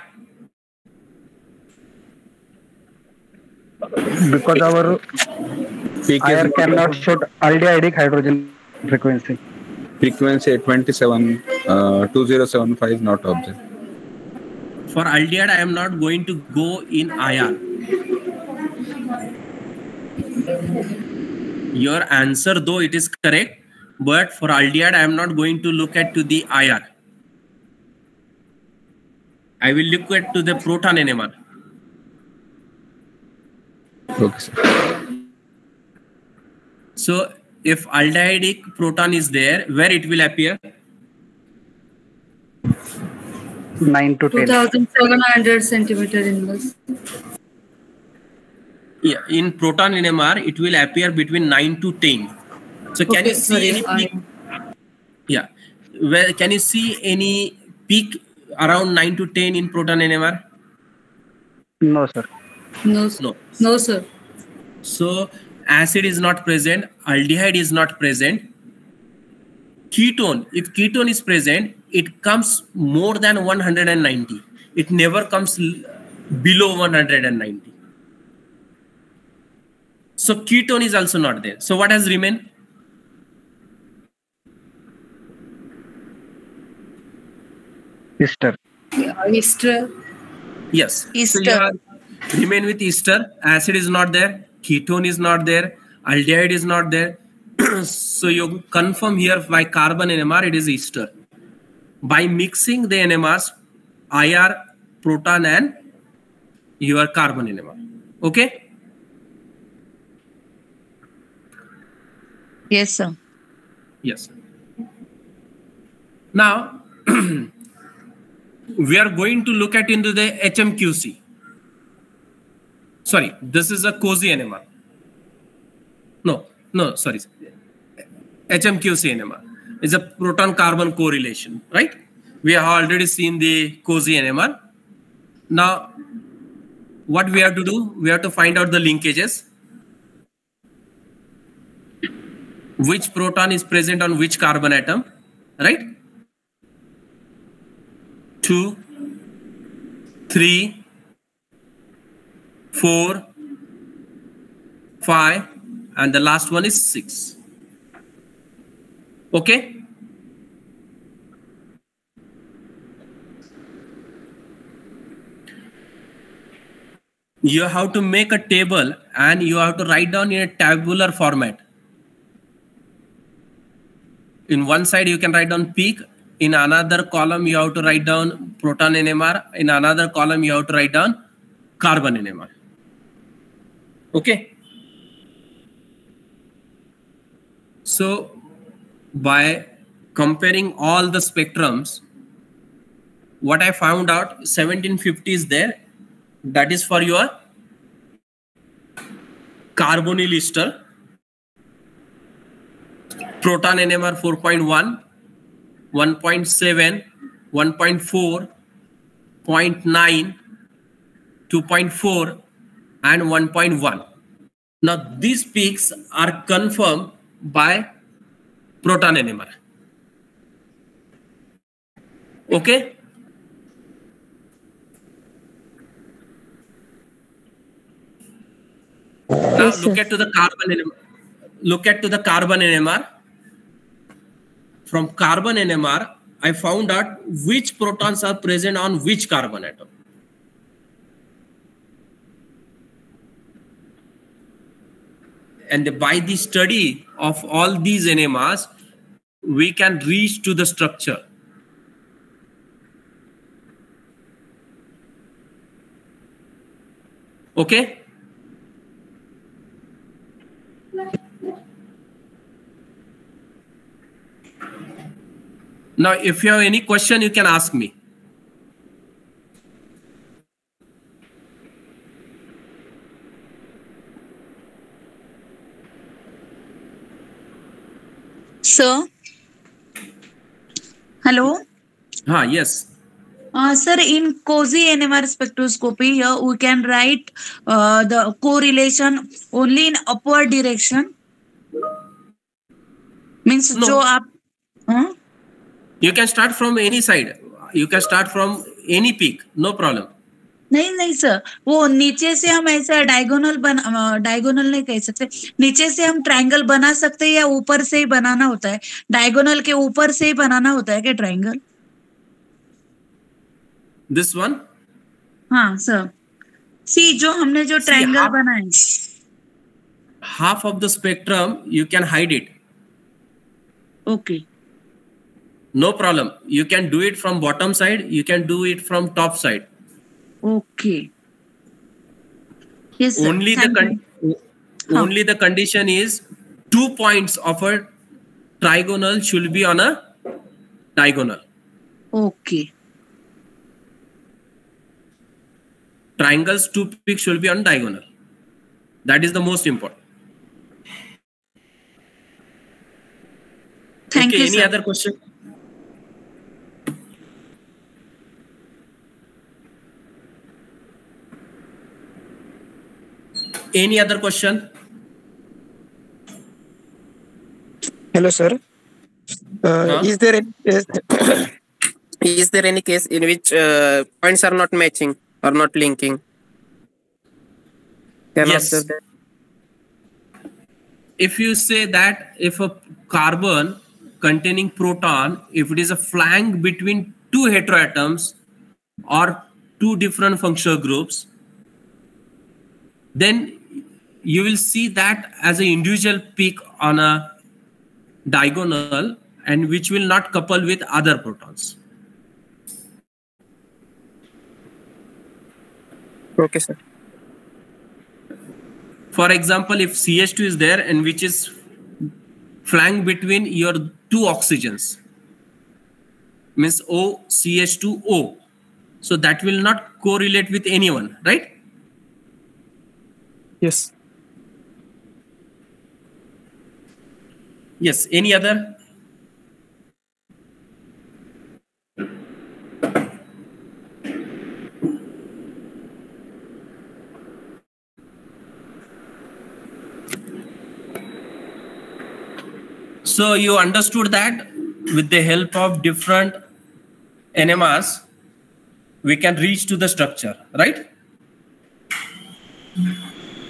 Because our IR cannot show aldehydic hydrogen frequency. Frequency 27, 2075 is not observed. For aldehyde, I am not going to go in IR. Your answer, though it is correct, but for aldehyde, I am not going to look at to the IR. I will look at to the proton NMR. Okay, sir. So if aldehydic proton is there, where it will appear? 9 to 10. 2700 centimeter inverse. Yeah, in proton NMR, it will appear between 9 to 10. So can you see any peak? Yeah. Where can you see any peak around 9 to 10 in proton NMR? No, sir. No, No. no, sir. So acid is not present, aldehyde is not present. Ketone, if ketone is present, it comes more than 190. It never comes below 190. So ketone is also not there. So what has remained? Ester. Ester. Yes. Ester. So you are remain with ester. Acid is not there. Ketone is not there. Aldehyde is not there. So you confirm here by carbon NMR, it is ester. By mixing the NMRs, IR, proton and your carbon NMR. Okay? Yes, sir. Yes. Now, we are going to look at into the HMQC. Sorry, this is a cozy NMR. No, sorry. HMQC NMR is a proton-carbon correlation, right? We have already seen the cozy NMR. Now, what we have to do? We have to find out the linkages. Which proton is present on which carbon atom, right? 2, 3, 4, 5, and the last one is 6. Okay? You have to make a table and you have to write down in a tabular format. In one side, you can write down peak. In another column, you have to write down proton NMR. In another column, you have to write down carbon NMR. Okay. So, by comparing all the spectrums, what I found out, 1750 is there. That is for your carbonyl ester. Proton NMR 4.1, 1.7, 1.4, 0.9, 2.4, and 1.1. Now these peaks are confirmed by proton NMR. Okay? Now look at to the carbon NMR. Look at to the carbon NMR. From carbon NMR, I found out which protons are present on which carbon atom. And by the study of all these NMRs, we can reach to the structure. Okay? Now, if you have any question, you can ask me. Sir? Hello? Yes. Sir, in cozy NMR spectroscopy, here we can write the correlation only in upward direction. Means No. जो आप You can start from any side. You can start from any peak. No problem. नहीं sir, वो नीचे से हम ऐसा diagonal नहीं कह सकते, नीचे से हम ट्रायंगल बना सकते हैं या ऊपर से ही बनाना होता है? डायगोनल के ऊपर से ही बनाना होता है क्या ट्रायंगल? This one? हाँ सर, सी जो हमने जो ट्रायंगल बनाए, half of the spectrum you can hide it. Okay. No problem. You can do it from bottom side. You can do it from top side. Okay. Yes, sir. Only the condition is 2 points of a trigonal should be on a diagonal. Okay. Triangles 2 peaks should be on diagonal. That is the most important. Thank you, any sir. other question? Any other question? Hello, sir. Is there any case in which points are not matching or not linking? Yes. If you say that if a carbon containing proton, if it is a flank between two heteroatoms or two different functional groups, then you will see that as an individual peak on a diagonal and which will not couple with other protons. Okay, sir. For example, if CH2 is there and which is flank between your two oxygens, means O, CH2, O, So that will not correlate with anyone, right? Yes. Yes. Any other? So you understood that with the help of different NMRs, we can reach to the structure, right?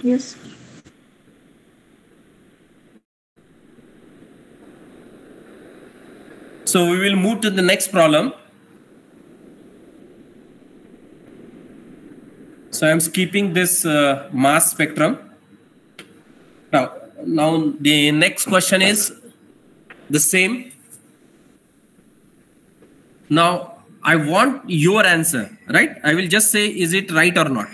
Yes. So we will move to the next problem. So I'm skipping this mass spectrum. Now the next question is the same. Now I want your answer, right? I will just say, is it right or not?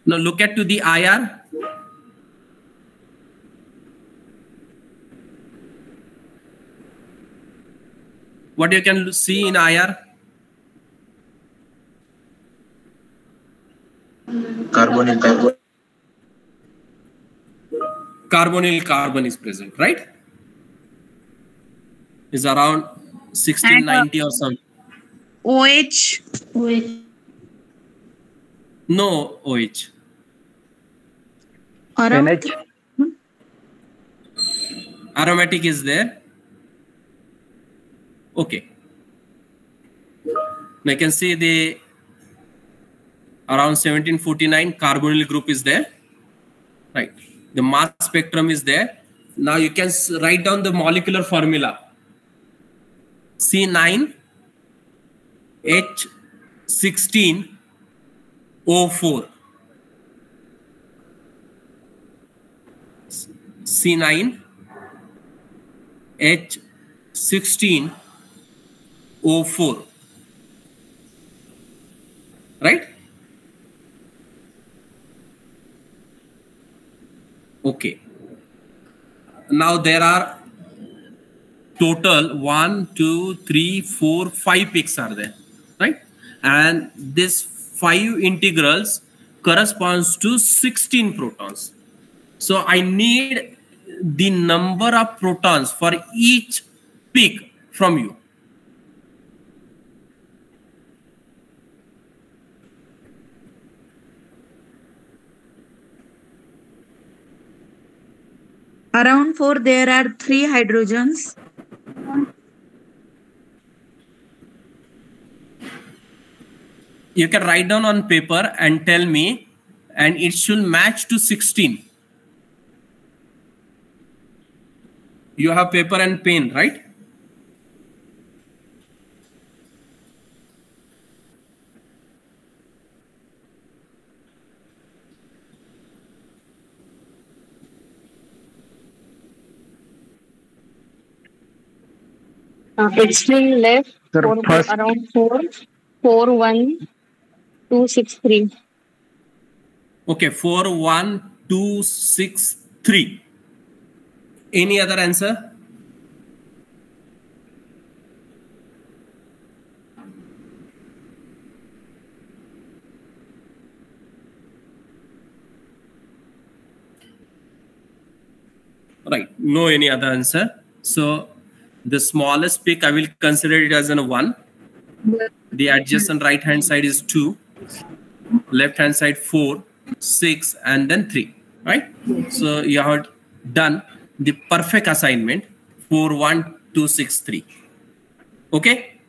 Now look at to the IR. What you can see in IR? Carbonyl Carbon is present, right? Is around 1690 or something. OH. No OH. NH. Aromatic is there. Okay. Now you can see the around 1749 carbonyl group is there, right? The mass spectrum is there. Now you can write down the molecular formula. C9H16O4. C9H16O4. Right? Okay. Now there are total 1, 2, 3, 4, 5 peaks are there, right? And this 5 integrals corresponds to 16 protons. So I need the number of protons for each peak from you. Around 4, there are 3 hydrogens. You can write down on paper and tell me, and it should match to 16. You have paper and pen, right? Extreme left, Sir, first. around 4, 4, 1, 2, 6, 3. Okay, 4, 1, 2, 6, 3. Any other answer? Right, no any other answer. So the smallest peak I will consider it as a 1. The adjacent right hand side is 2, left hand side 4, 6, and then 3, right? So you have done the perfect assignment 4, 1, 2, 6, 3. Okay.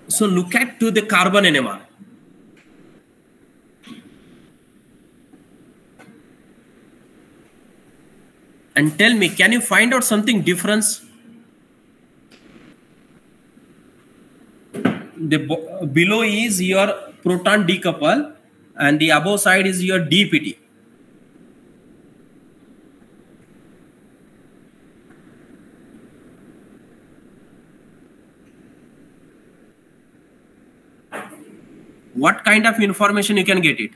So look at to the carbon NMR. And tell me, can you find out something difference? The below is your proton decouple and the above side is your DPT. What kind of information you can get it?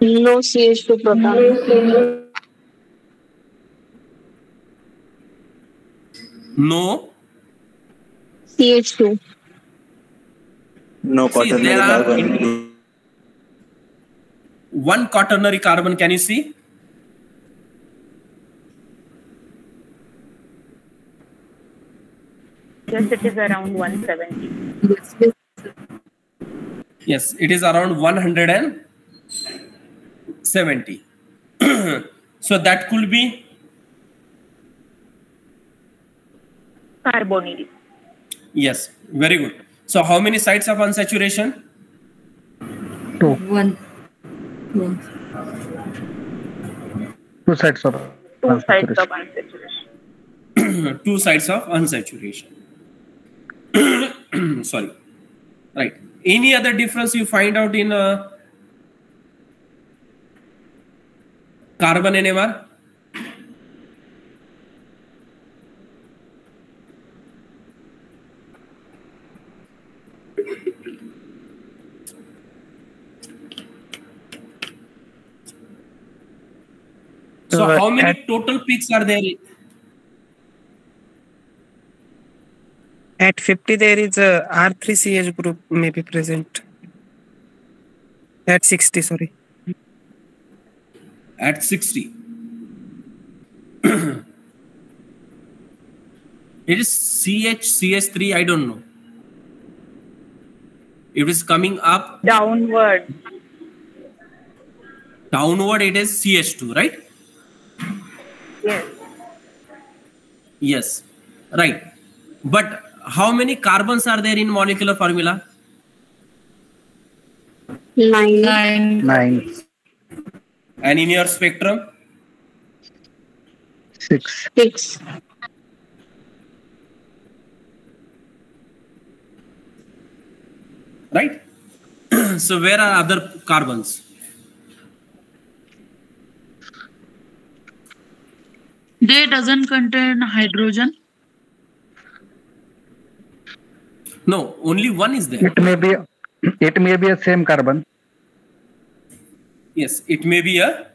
No CH2 proton. No. CH2. No See, quaternary there are carbon. one quaternary carbon. Can you see? Yes, it is around 170. Yes, it is around 170. So that could be Carbonyl. yes, very good. So how many sites of unsaturation? 2. 1. 2 sides of 2 sides of unsaturation. 2 sites of unsaturation. Sorry. Right. Any other difference you find out in carbon NMR? So how many total peaks are there? At 50, there is a R3CH group may be present. At 60, sorry. At 60. It is CH3, I don't know. It is coming up. Downward. Downward, it is CH2, right? Yes. Yes, right. But how many carbons are there in molecular formula? 9. 9. And in your spectrum? 6. 6. Right? So where are other carbons? They doesn't contain hydrogen. No, only one is there. It may be a same carbon. Yes, it may be a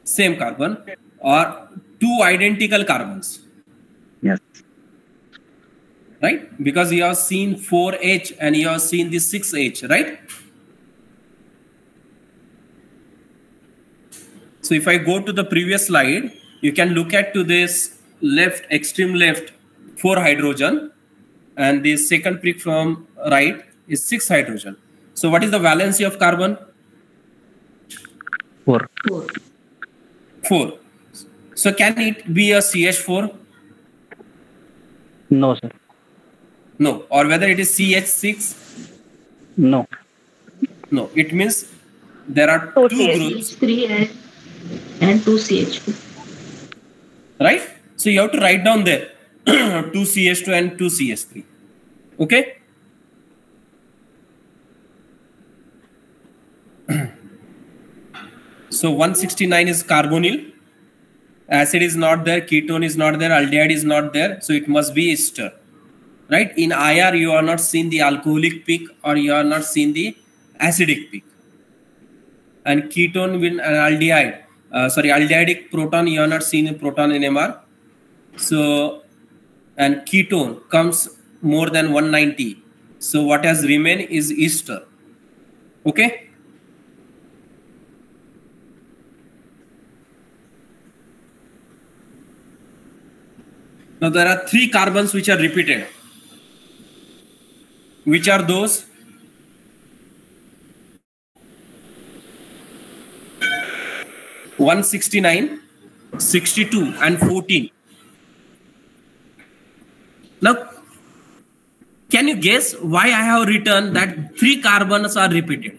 same carbon or 2 identical carbons. Yes. Right? Because you have seen 4H and you have seen the 6H, right? So if I go to the previous slide, you can look at to this left, extreme left, 4 hydrogen, and the second prick from right is 6 hydrogen. So what is the valency of carbon? 4. 4. So can it be a CH4? No, sir. No. Or whether it is CH6? No. No. It means there are 2 groups. 3 and 2 CH2. Right? So you have to write down there 2 CH2 and 2 CH3. Okay? So 169 is carbonyl. Acid is not there, ketone is not there, aldehyde is not there. So it must be ester. Right? In IR, you are not seeing the alcoholic peak or you are not seeing the acidic peak. And ketone with an aldehyde, aldehydic proton, you are not seeing a proton NMR. So, and ketone comes more than 190. So what has remained is ester. Okay? Now there are 3 carbons which are repeated. Which are those? (169), 62, and 14. Now, can you guess why I have written that 3 carbons are repeated?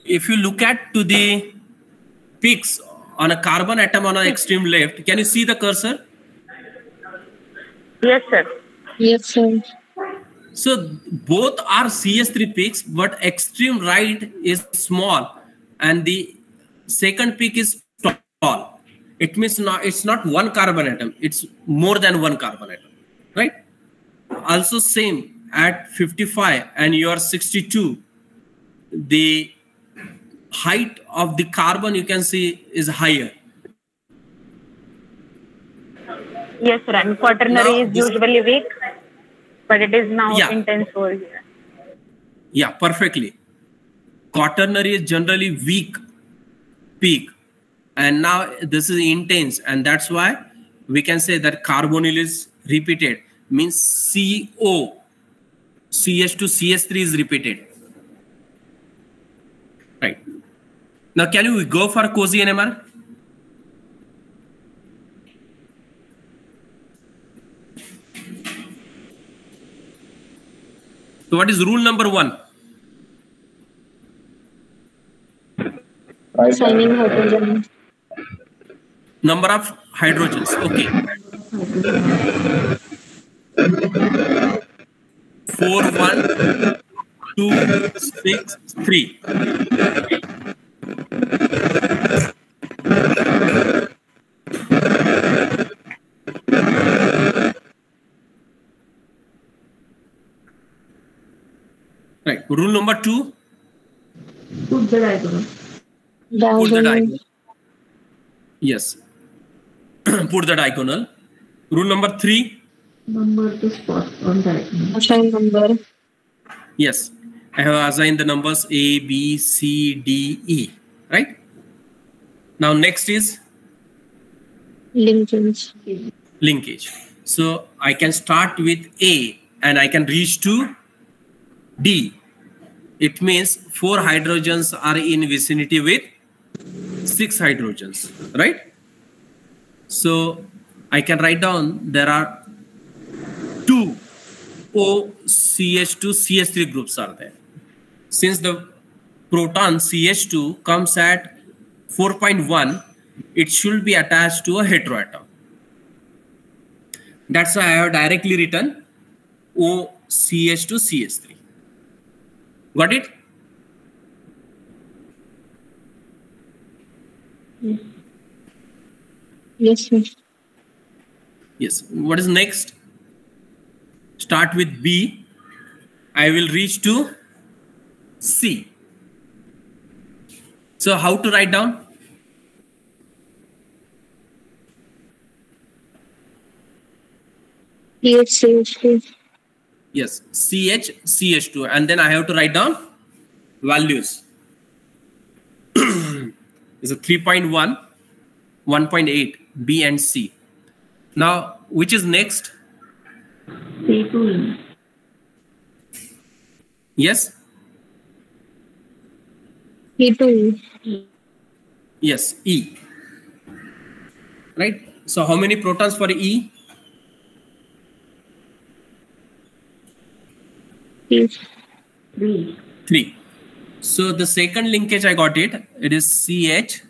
If you look at to the peaks on a carbon atom on an extreme left, can you see the cursor? Yes, sir. Yes, sir. So both are CH3 peaks, but extreme right is small and the second peak is tall. it means it's not one carbon atom, it's more than one carbon atom, right? Also same at 55 and you are 62, the height of the carbon you can see is higher. Yes, sir. And quaternary is usually weak, but it is now intense over here. Yeah, perfectly. Quaternary is generally weak peak, and now this is intense, and that's why we can say that carbonyl is repeated, means CO, CH2, CH3 is repeated. Right. Now, can you go for cozy NMR? So what is rule number 1? Signing hydrogen. Number of hydrogens. Okay. 4, 1, 2, 6, 3. Right. Rule number 2. Put the diagonal. Put the diagonal. Yes. Put the diagonal. Rule number 3. Number the spot on diagonal. Assign number. Yes. I have assigned the numbers A, B, C, D, E. Right? Now next is linkage. Linkage. So I can start with A and I can reach to D. It means 4 hydrogens are in vicinity with 6 hydrogens, right? So I can write down there are 2 OCH2 CH3 groups are there. Since the proton CH2 comes at 4.1, it should be attached to a heteroatom. That's why I have directly written OCH2 CH3. Got it? Yes, sir. Yes. What is next? Start with B. I will reach to C. So how to write down? CH2. Yes, CH, CH2. And then I have to write down values. Is a 3.1, 1.8, B and C. Now, which is next? C2. Yes? E2. Yes, E. Right? So how many protons for E? 3. So the second linkage I got it. It is CH,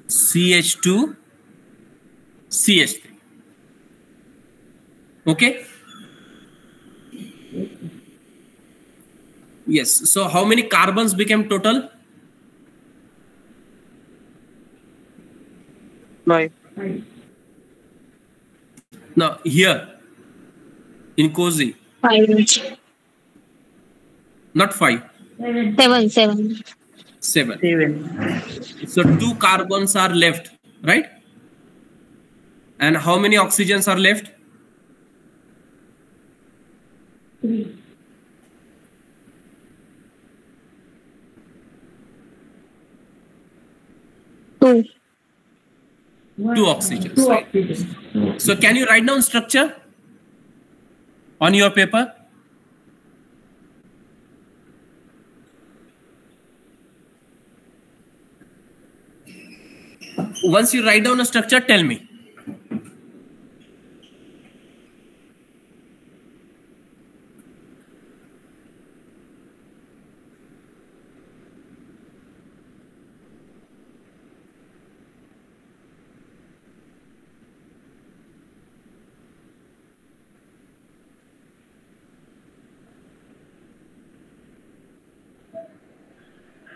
CH2, CH3. Okay? Yes. So how many carbons became total? 5. Now here in cozy. 5. Not 5. 7. 7. So 2 carbons are left, right? And how many oxygens are left? 3. 2. 2 oxygens. Right? So can you write down structure on your paper? Once you write down a structure, tell me.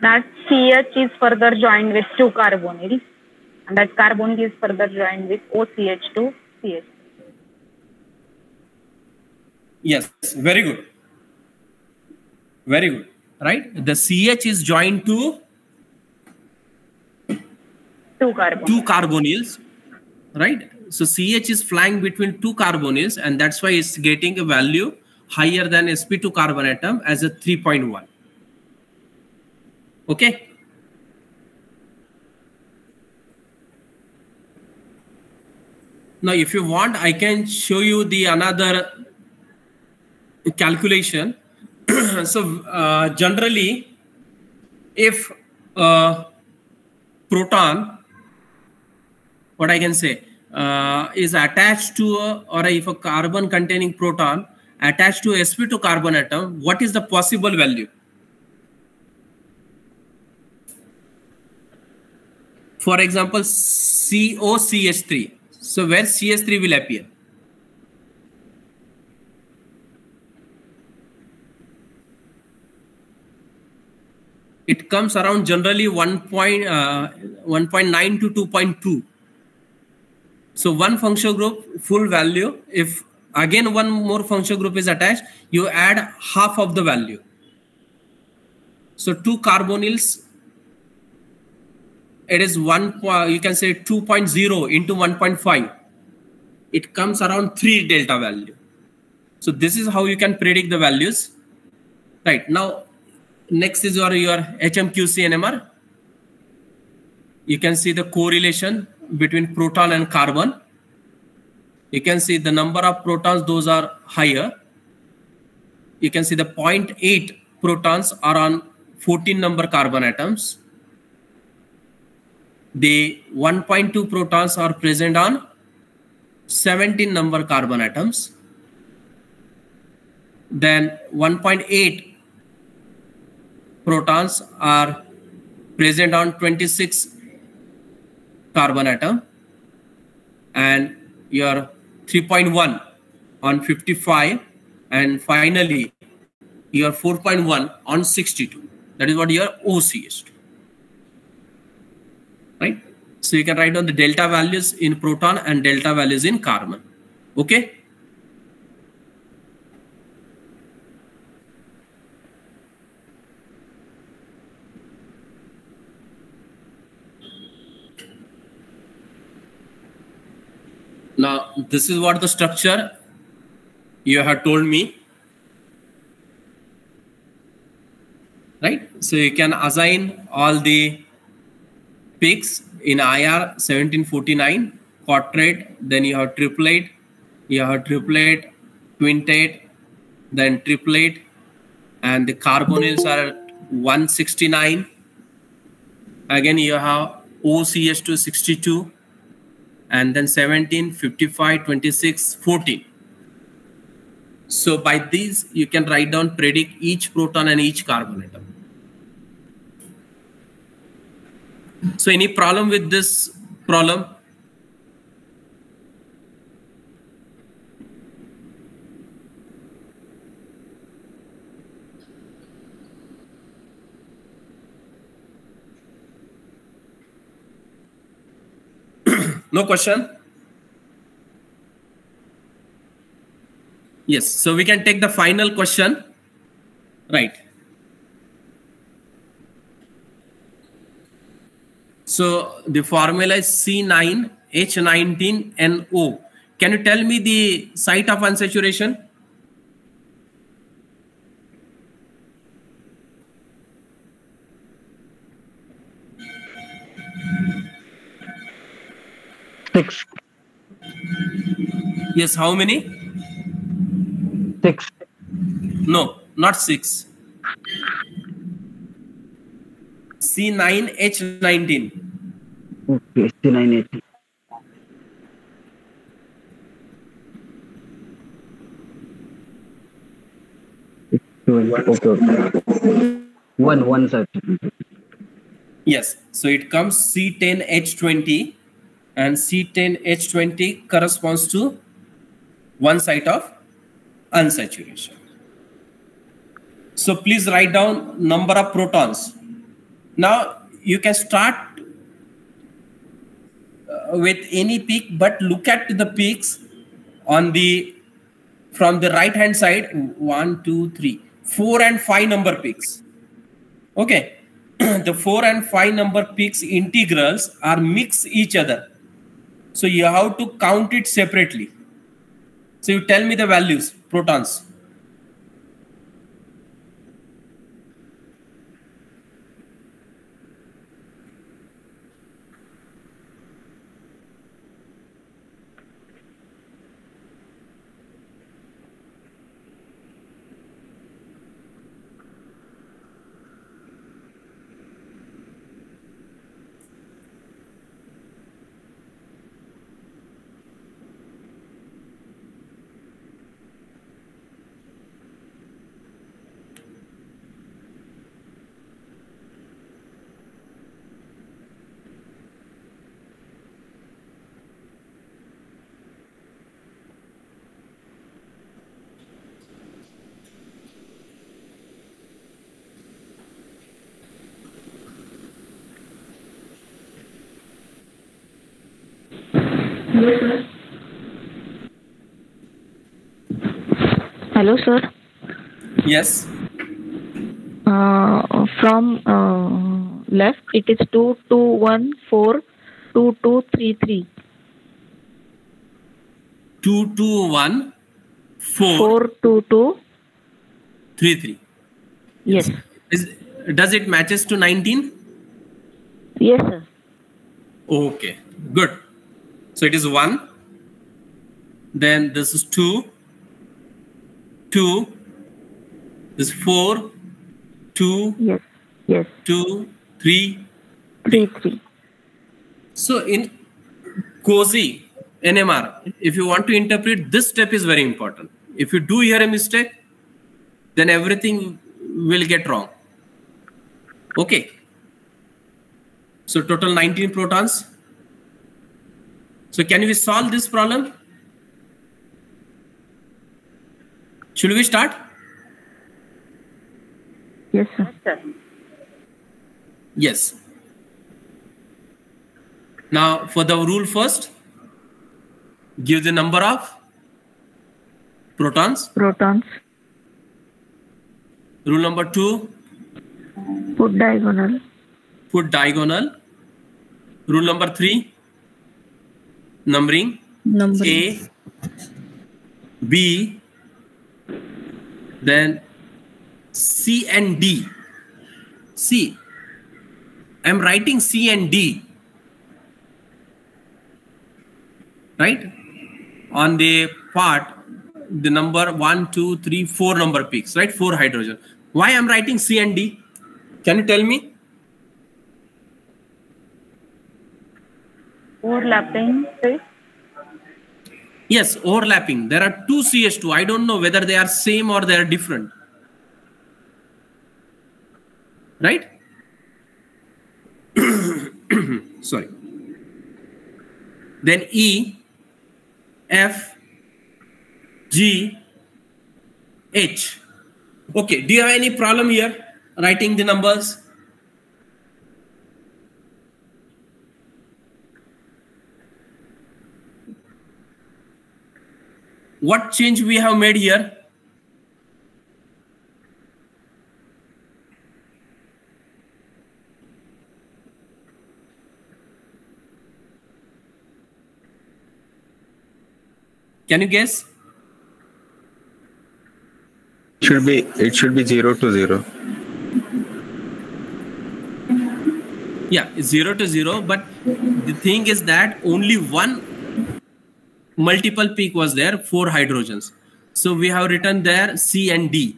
That CH is further joined with 2 carbonyls. And that carbonyl is further joined with OCH2 CH. Yes, very good. Very good. Right? The CH is joined to two carbonyls. Right? So CH is flying between two carbonyls, and that's why it's getting a value higher than sp2 carbon atom as a 3.1. Okay? Now, if you want, I can show you the another calculation. So generally, if proton, what I can say, is attached to or if a carbon containing proton attached to sp2 carbon atom, what is the possible value? For example, COCH3. So where CH3 will appear? It comes around generally 1.9 to 2.2. So one functional group full value, if again one more functional group is attached, you add half of the value. So two carbonyls, it is you can say 2.0 into 1.5. It comes around 3 delta value. So this is how you can predict the values. Right, now next is your HMQC NMR. You can see the correlation between proton and carbon. You can see the number of protons, those are higher. You can see the 0.8 protons are on 14 number carbon atoms. The 1.2 protons are present on 17 number carbon atoms. Then 1.8 protons are present on 26 carbon atom, and your 3.1 on 55, and finally your 4.1 on 62. That is what your OCH2. Right? So you can write down the delta values in proton and delta values in carbon. Okay? Now, this is what the structure you have told me. Right? So you can assign all the peaks in IR 1749, quadrate, then you have triplet, quintet, then triplet, and the carbonyls are 169. Again, you have OCH2 62, and then 17, 55, 26, 14. So by these, you can write down, predict each proton and each carbon atom. So any problem with this problem? No question? Yes, so we can take the final question. Right. So the formula is C9H19NO. Can you tell me the site of unsaturation? Six. Yes, how many? 6. No, not 6. C9H19. Okay, C9H. Okay. One side. Yes, so it comes C10H20, and C10H20 corresponds to one site of unsaturation. So please write down number of protons. Now you can start with any peak, but look at the peaks on the from the right hand side. 1, 2, 3, 4 and 5 number peaks. Okay. The 4 and 5 number peaks integrals are mix each other. So you have to count it separately. So you tell me the values, protons. Hello, sir. Yes. From left, it is 2214 2233. 2214 422. 33. Yes. Does it matches to 19? Yes, sir. Okay, good. So it is 1. Then this is 2. 2. This is 4. 2. Yes. Yes. 2. 3. 3. So in COSY NMR, if you want to interpret, this step is very important. If you do here a mistake, then everything will get wrong. Okay. So total 19 protons. So can we solve this problem? Should we start? Yes, sir. Yes. Now for the rule first, give the number of protons. Protons. Rule number 2. Put diagonal. Put diagonal. Rule number 3. Numbering. A, B, then C and D. See, I'm writing C and D, right? On the part, the number 1, 2, 3, 4 number peaks, right? 4 hydrogen. Why I'm writing C and D? Can you tell me? Overlapping, right? Yes, overlapping. There are 2 CH2. I don't know whether they are same or they are different. Right? Sorry. Then E, F, G, H. Okay, do you have any problem here writing the numbers? What change we have made here? Can you guess? It should be 0 to 0. Yeah, 0 to 0. But the thing is that only one multiple peak was there, 4 hydrogens. So we have written there C and D.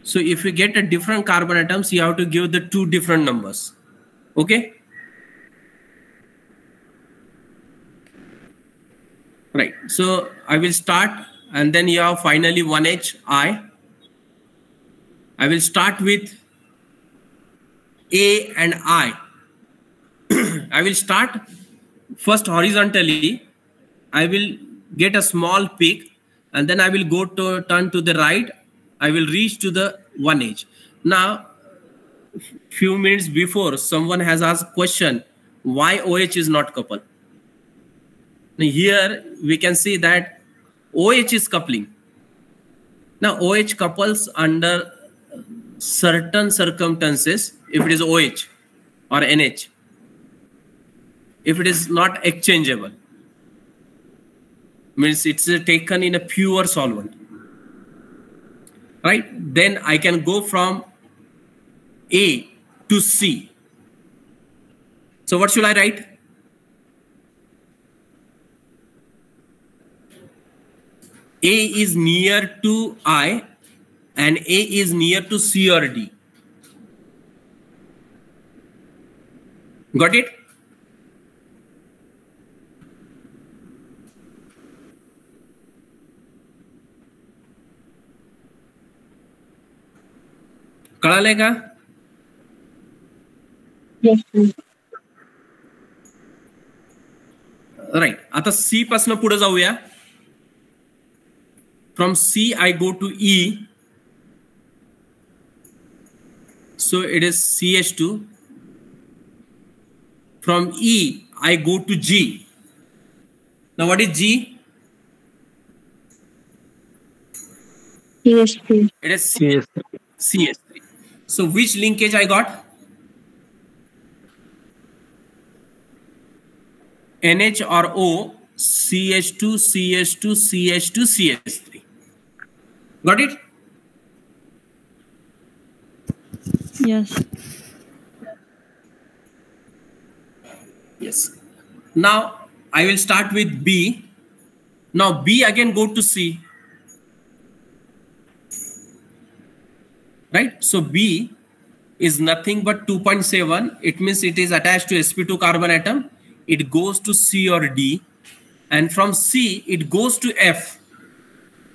So if you get a different carbon atoms, you have to give the 2 different numbers. Okay? Right. So I will start, and then you have finally 1H I. I will start with A and I. I will start first horizontally. I will get a small peak, and then I will go to turn to the right. I will reach to the 1H. Now, few minutes before, someone has asked question, Why OH is not coupled? Now here we can see that OH is coupling. Now OH couples under certain circumstances if it is OH or NH. If it is not exchangeable, means it's taken in a pure solvent, right? Then I can go from A to C. So what should I write? A is near to I and A is near to C or D. Got it? कळालंय का? Right. आता सी पासून पुढे जाऊया. From C I go to E. So it is CH2. From E I go to G. Now what is G? CH3. It is CH3. So which linkage I got? NH or O, CH2, CH2, CH2, CH3. Got it? Yes. Yes. Now I will start with B. Now B again go to C. Right? So B is nothing but 2.7. It means it is attached to sp2 carbon atom. It goes to C or D. And from C, it goes to F.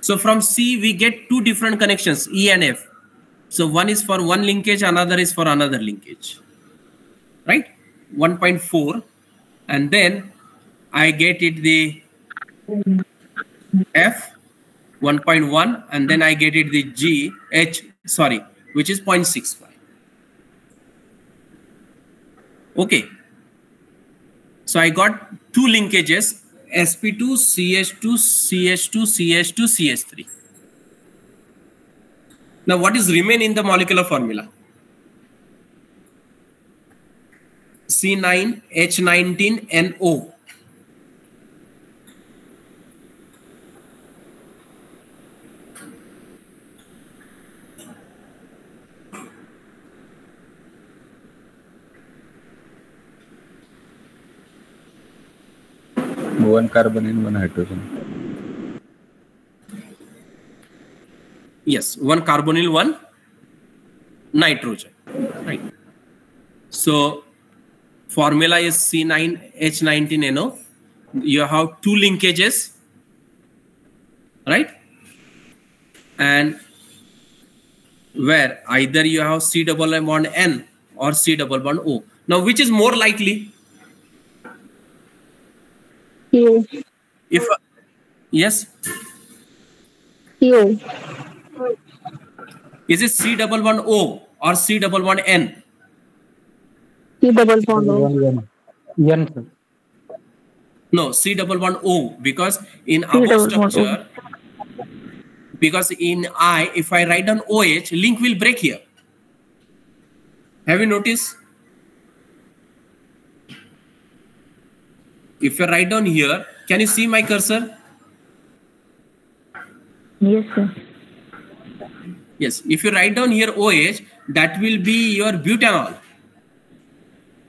So from C, we get two different connections, E and F. So one is for one linkage, another is for another linkage. Right? 1.4. And then I get it the F 1.1. And then I get it the which is 0.65. Okay. So I got two linkages, sp2, CH2, CH2, CH2, CH3. Now what is remain in the molecular formula? C9H19NO. One carbon and one hydrogen. Yes, one carbonyl, one nitrogen. Right. So formula is C9H19NO. You have two linkages, right? And where either you have C double bond N or C double bond O. Now, which is more likely? CO. If yes, CO. is it C double bond O or C double bond N? C double bond O. N, sir. No, C double bond O, because in our structure, because in I, if I write down OH, link will break here. Have you noticed? If you write down here, can you see my cursor? Yes, sir. Yes, if you write down here OH, that will be your butanol.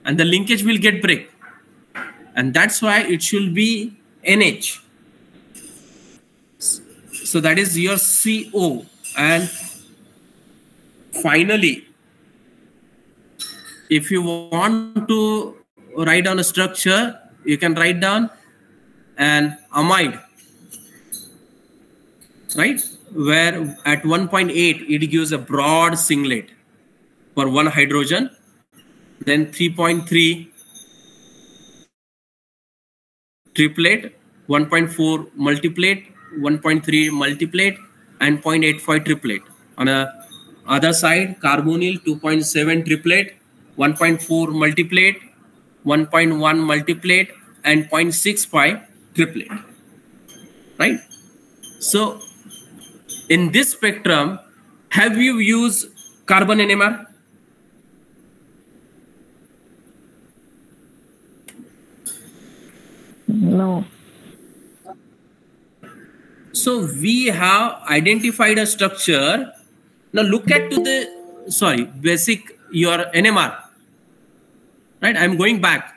And the linkage will get break. And that's why it should be NH. So that is your CO. And finally, if you want to write down a structure, you can write down an amide, right? Where at 1.8, it gives a broad singlet for one hydrogen, then 3.3 triplet, 1.4 multiplet, 1.3 multiplet, and 0.85 triplet. On the other side, carbonyl 2.7 triplet, 1.4 multiplet, 1.1 multiplet, and 0.65 triplet, right? So in this spectrum, have you used carbon NMR? No. So we have identified a structure. Now look at to the, basic your NMR, right? I'm going back.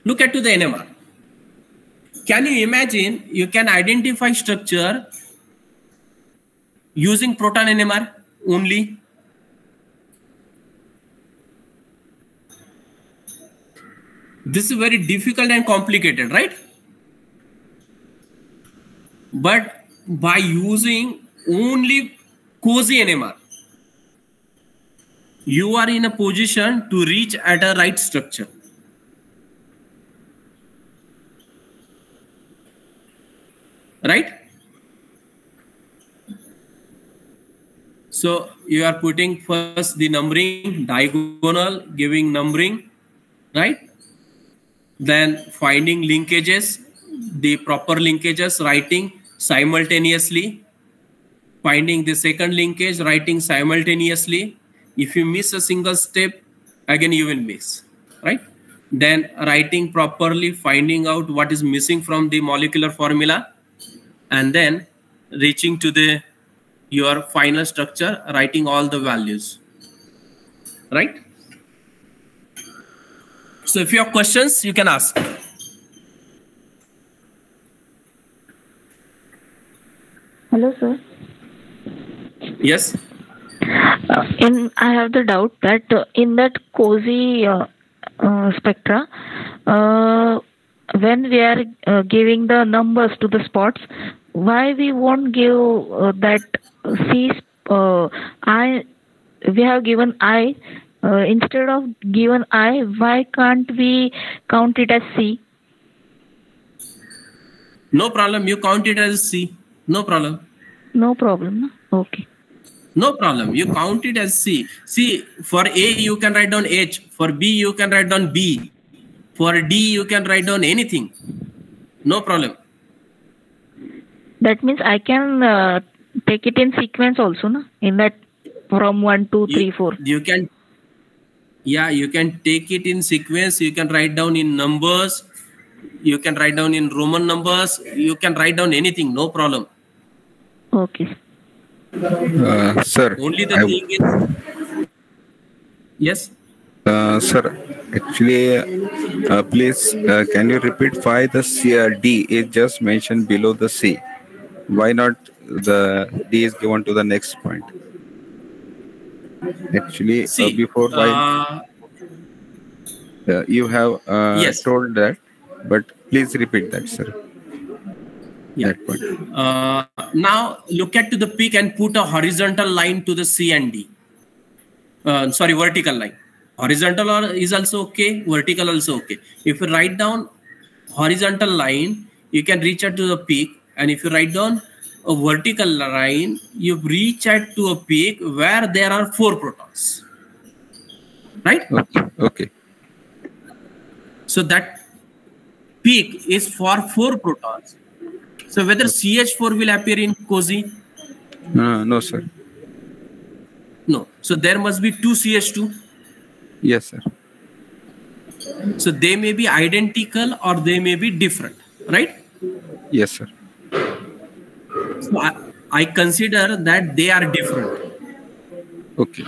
Look at to the NMR. Can you imagine you can identify structure using proton NMR only? This is very difficult and complicated, right? But by using only cozy NMR, you are in a position to reach at a right structure. Right? So you are putting first the numbering, diagonal, giving numbering, right? Then finding linkages, the proper linkages, writing simultaneously, finding the second linkage, writing simultaneously. If you miss a single step, again you will miss, right? Then writing properly, finding out what is missing from the molecular formula, and then reaching to the your final structure, writing all the values, right? So if you have questions, you can ask. Hello, sir. Yes. I have the doubt that in that cozy spectra, when we are giving the numbers to the spots, why we won't give that C? I we have given I instead of given I. Why can't we count it as C? No problem. You count it as C. No problem. No problem. Okay. No problem. You count it as C. See, for A, you can write down H. For B, you can write down B. For D, you can write down anything. No problem. That means I can take it in sequence also, no? In that from 1, 2, 3, 4. You can, yeah, you can take it in sequence. You can write down in numbers. You can write down in Roman numbers. You can write down anything. No problem. Okay. Sir, only the thing is, yes, sir, actually, please, can you repeat why the D is just mentioned below the C? Why not the D is given to the next point? Actually, before why you have yes. told that, but please repeat that, sir. Yeah. Now look at to the peak and put a horizontal line to the C and D. Sorry, vertical line. Horizontal is also okay. Vertical also okay. If you write down horizontal line, you can reach out to the peak. And if you write down a vertical line, you reach out to a peak where there are 4 protons. Right? Okay. So that peak is for 4 protons. So whether CH4 will appear in cozy? No, sir. No. So there must be 2 CH2? Yes, sir. So they may be identical or they may be different, right? Yes, sir. So I consider that they are different. Okay.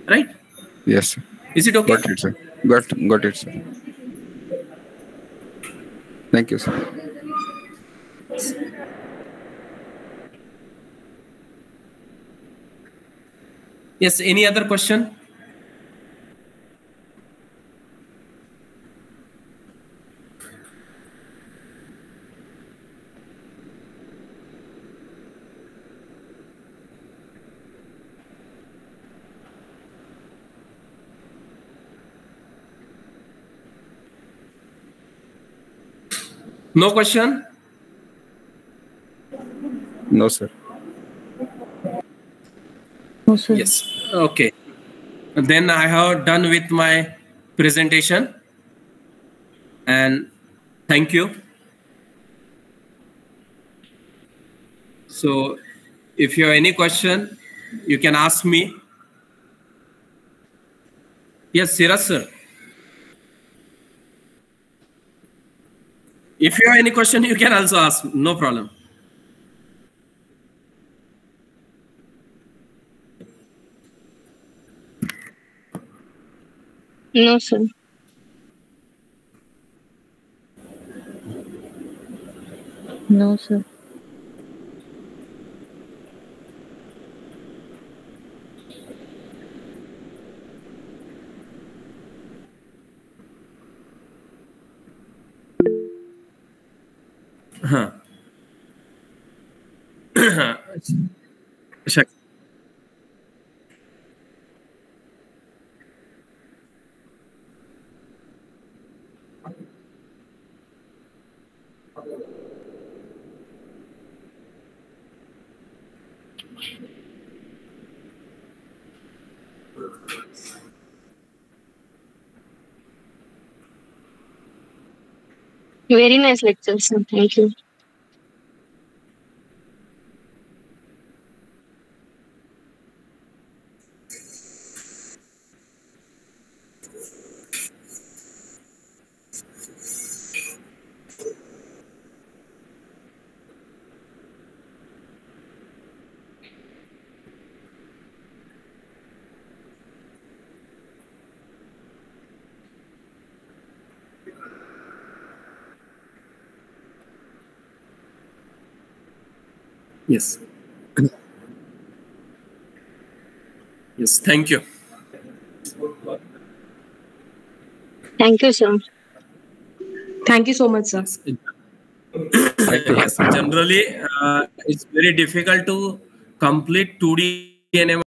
Right? Yes, sir. Is it okay? Got it, sir. Got it, sir. Thank you, sir. Yes, any other question? No question? No, sir. No, sir. Yes. Okay. Then I have done with my presentation, and thank you. So if you have any question, you can ask me. Yes, Siraj sir. If you have any question, you can also ask. No problem. No, sir. No, sir. Check. Very nice lecture, sir. Thank you. Yes. Yes, thank you. Thank you, sir. Thank you so much, sir. Yes, generally, it's very difficult to complete 2D NMR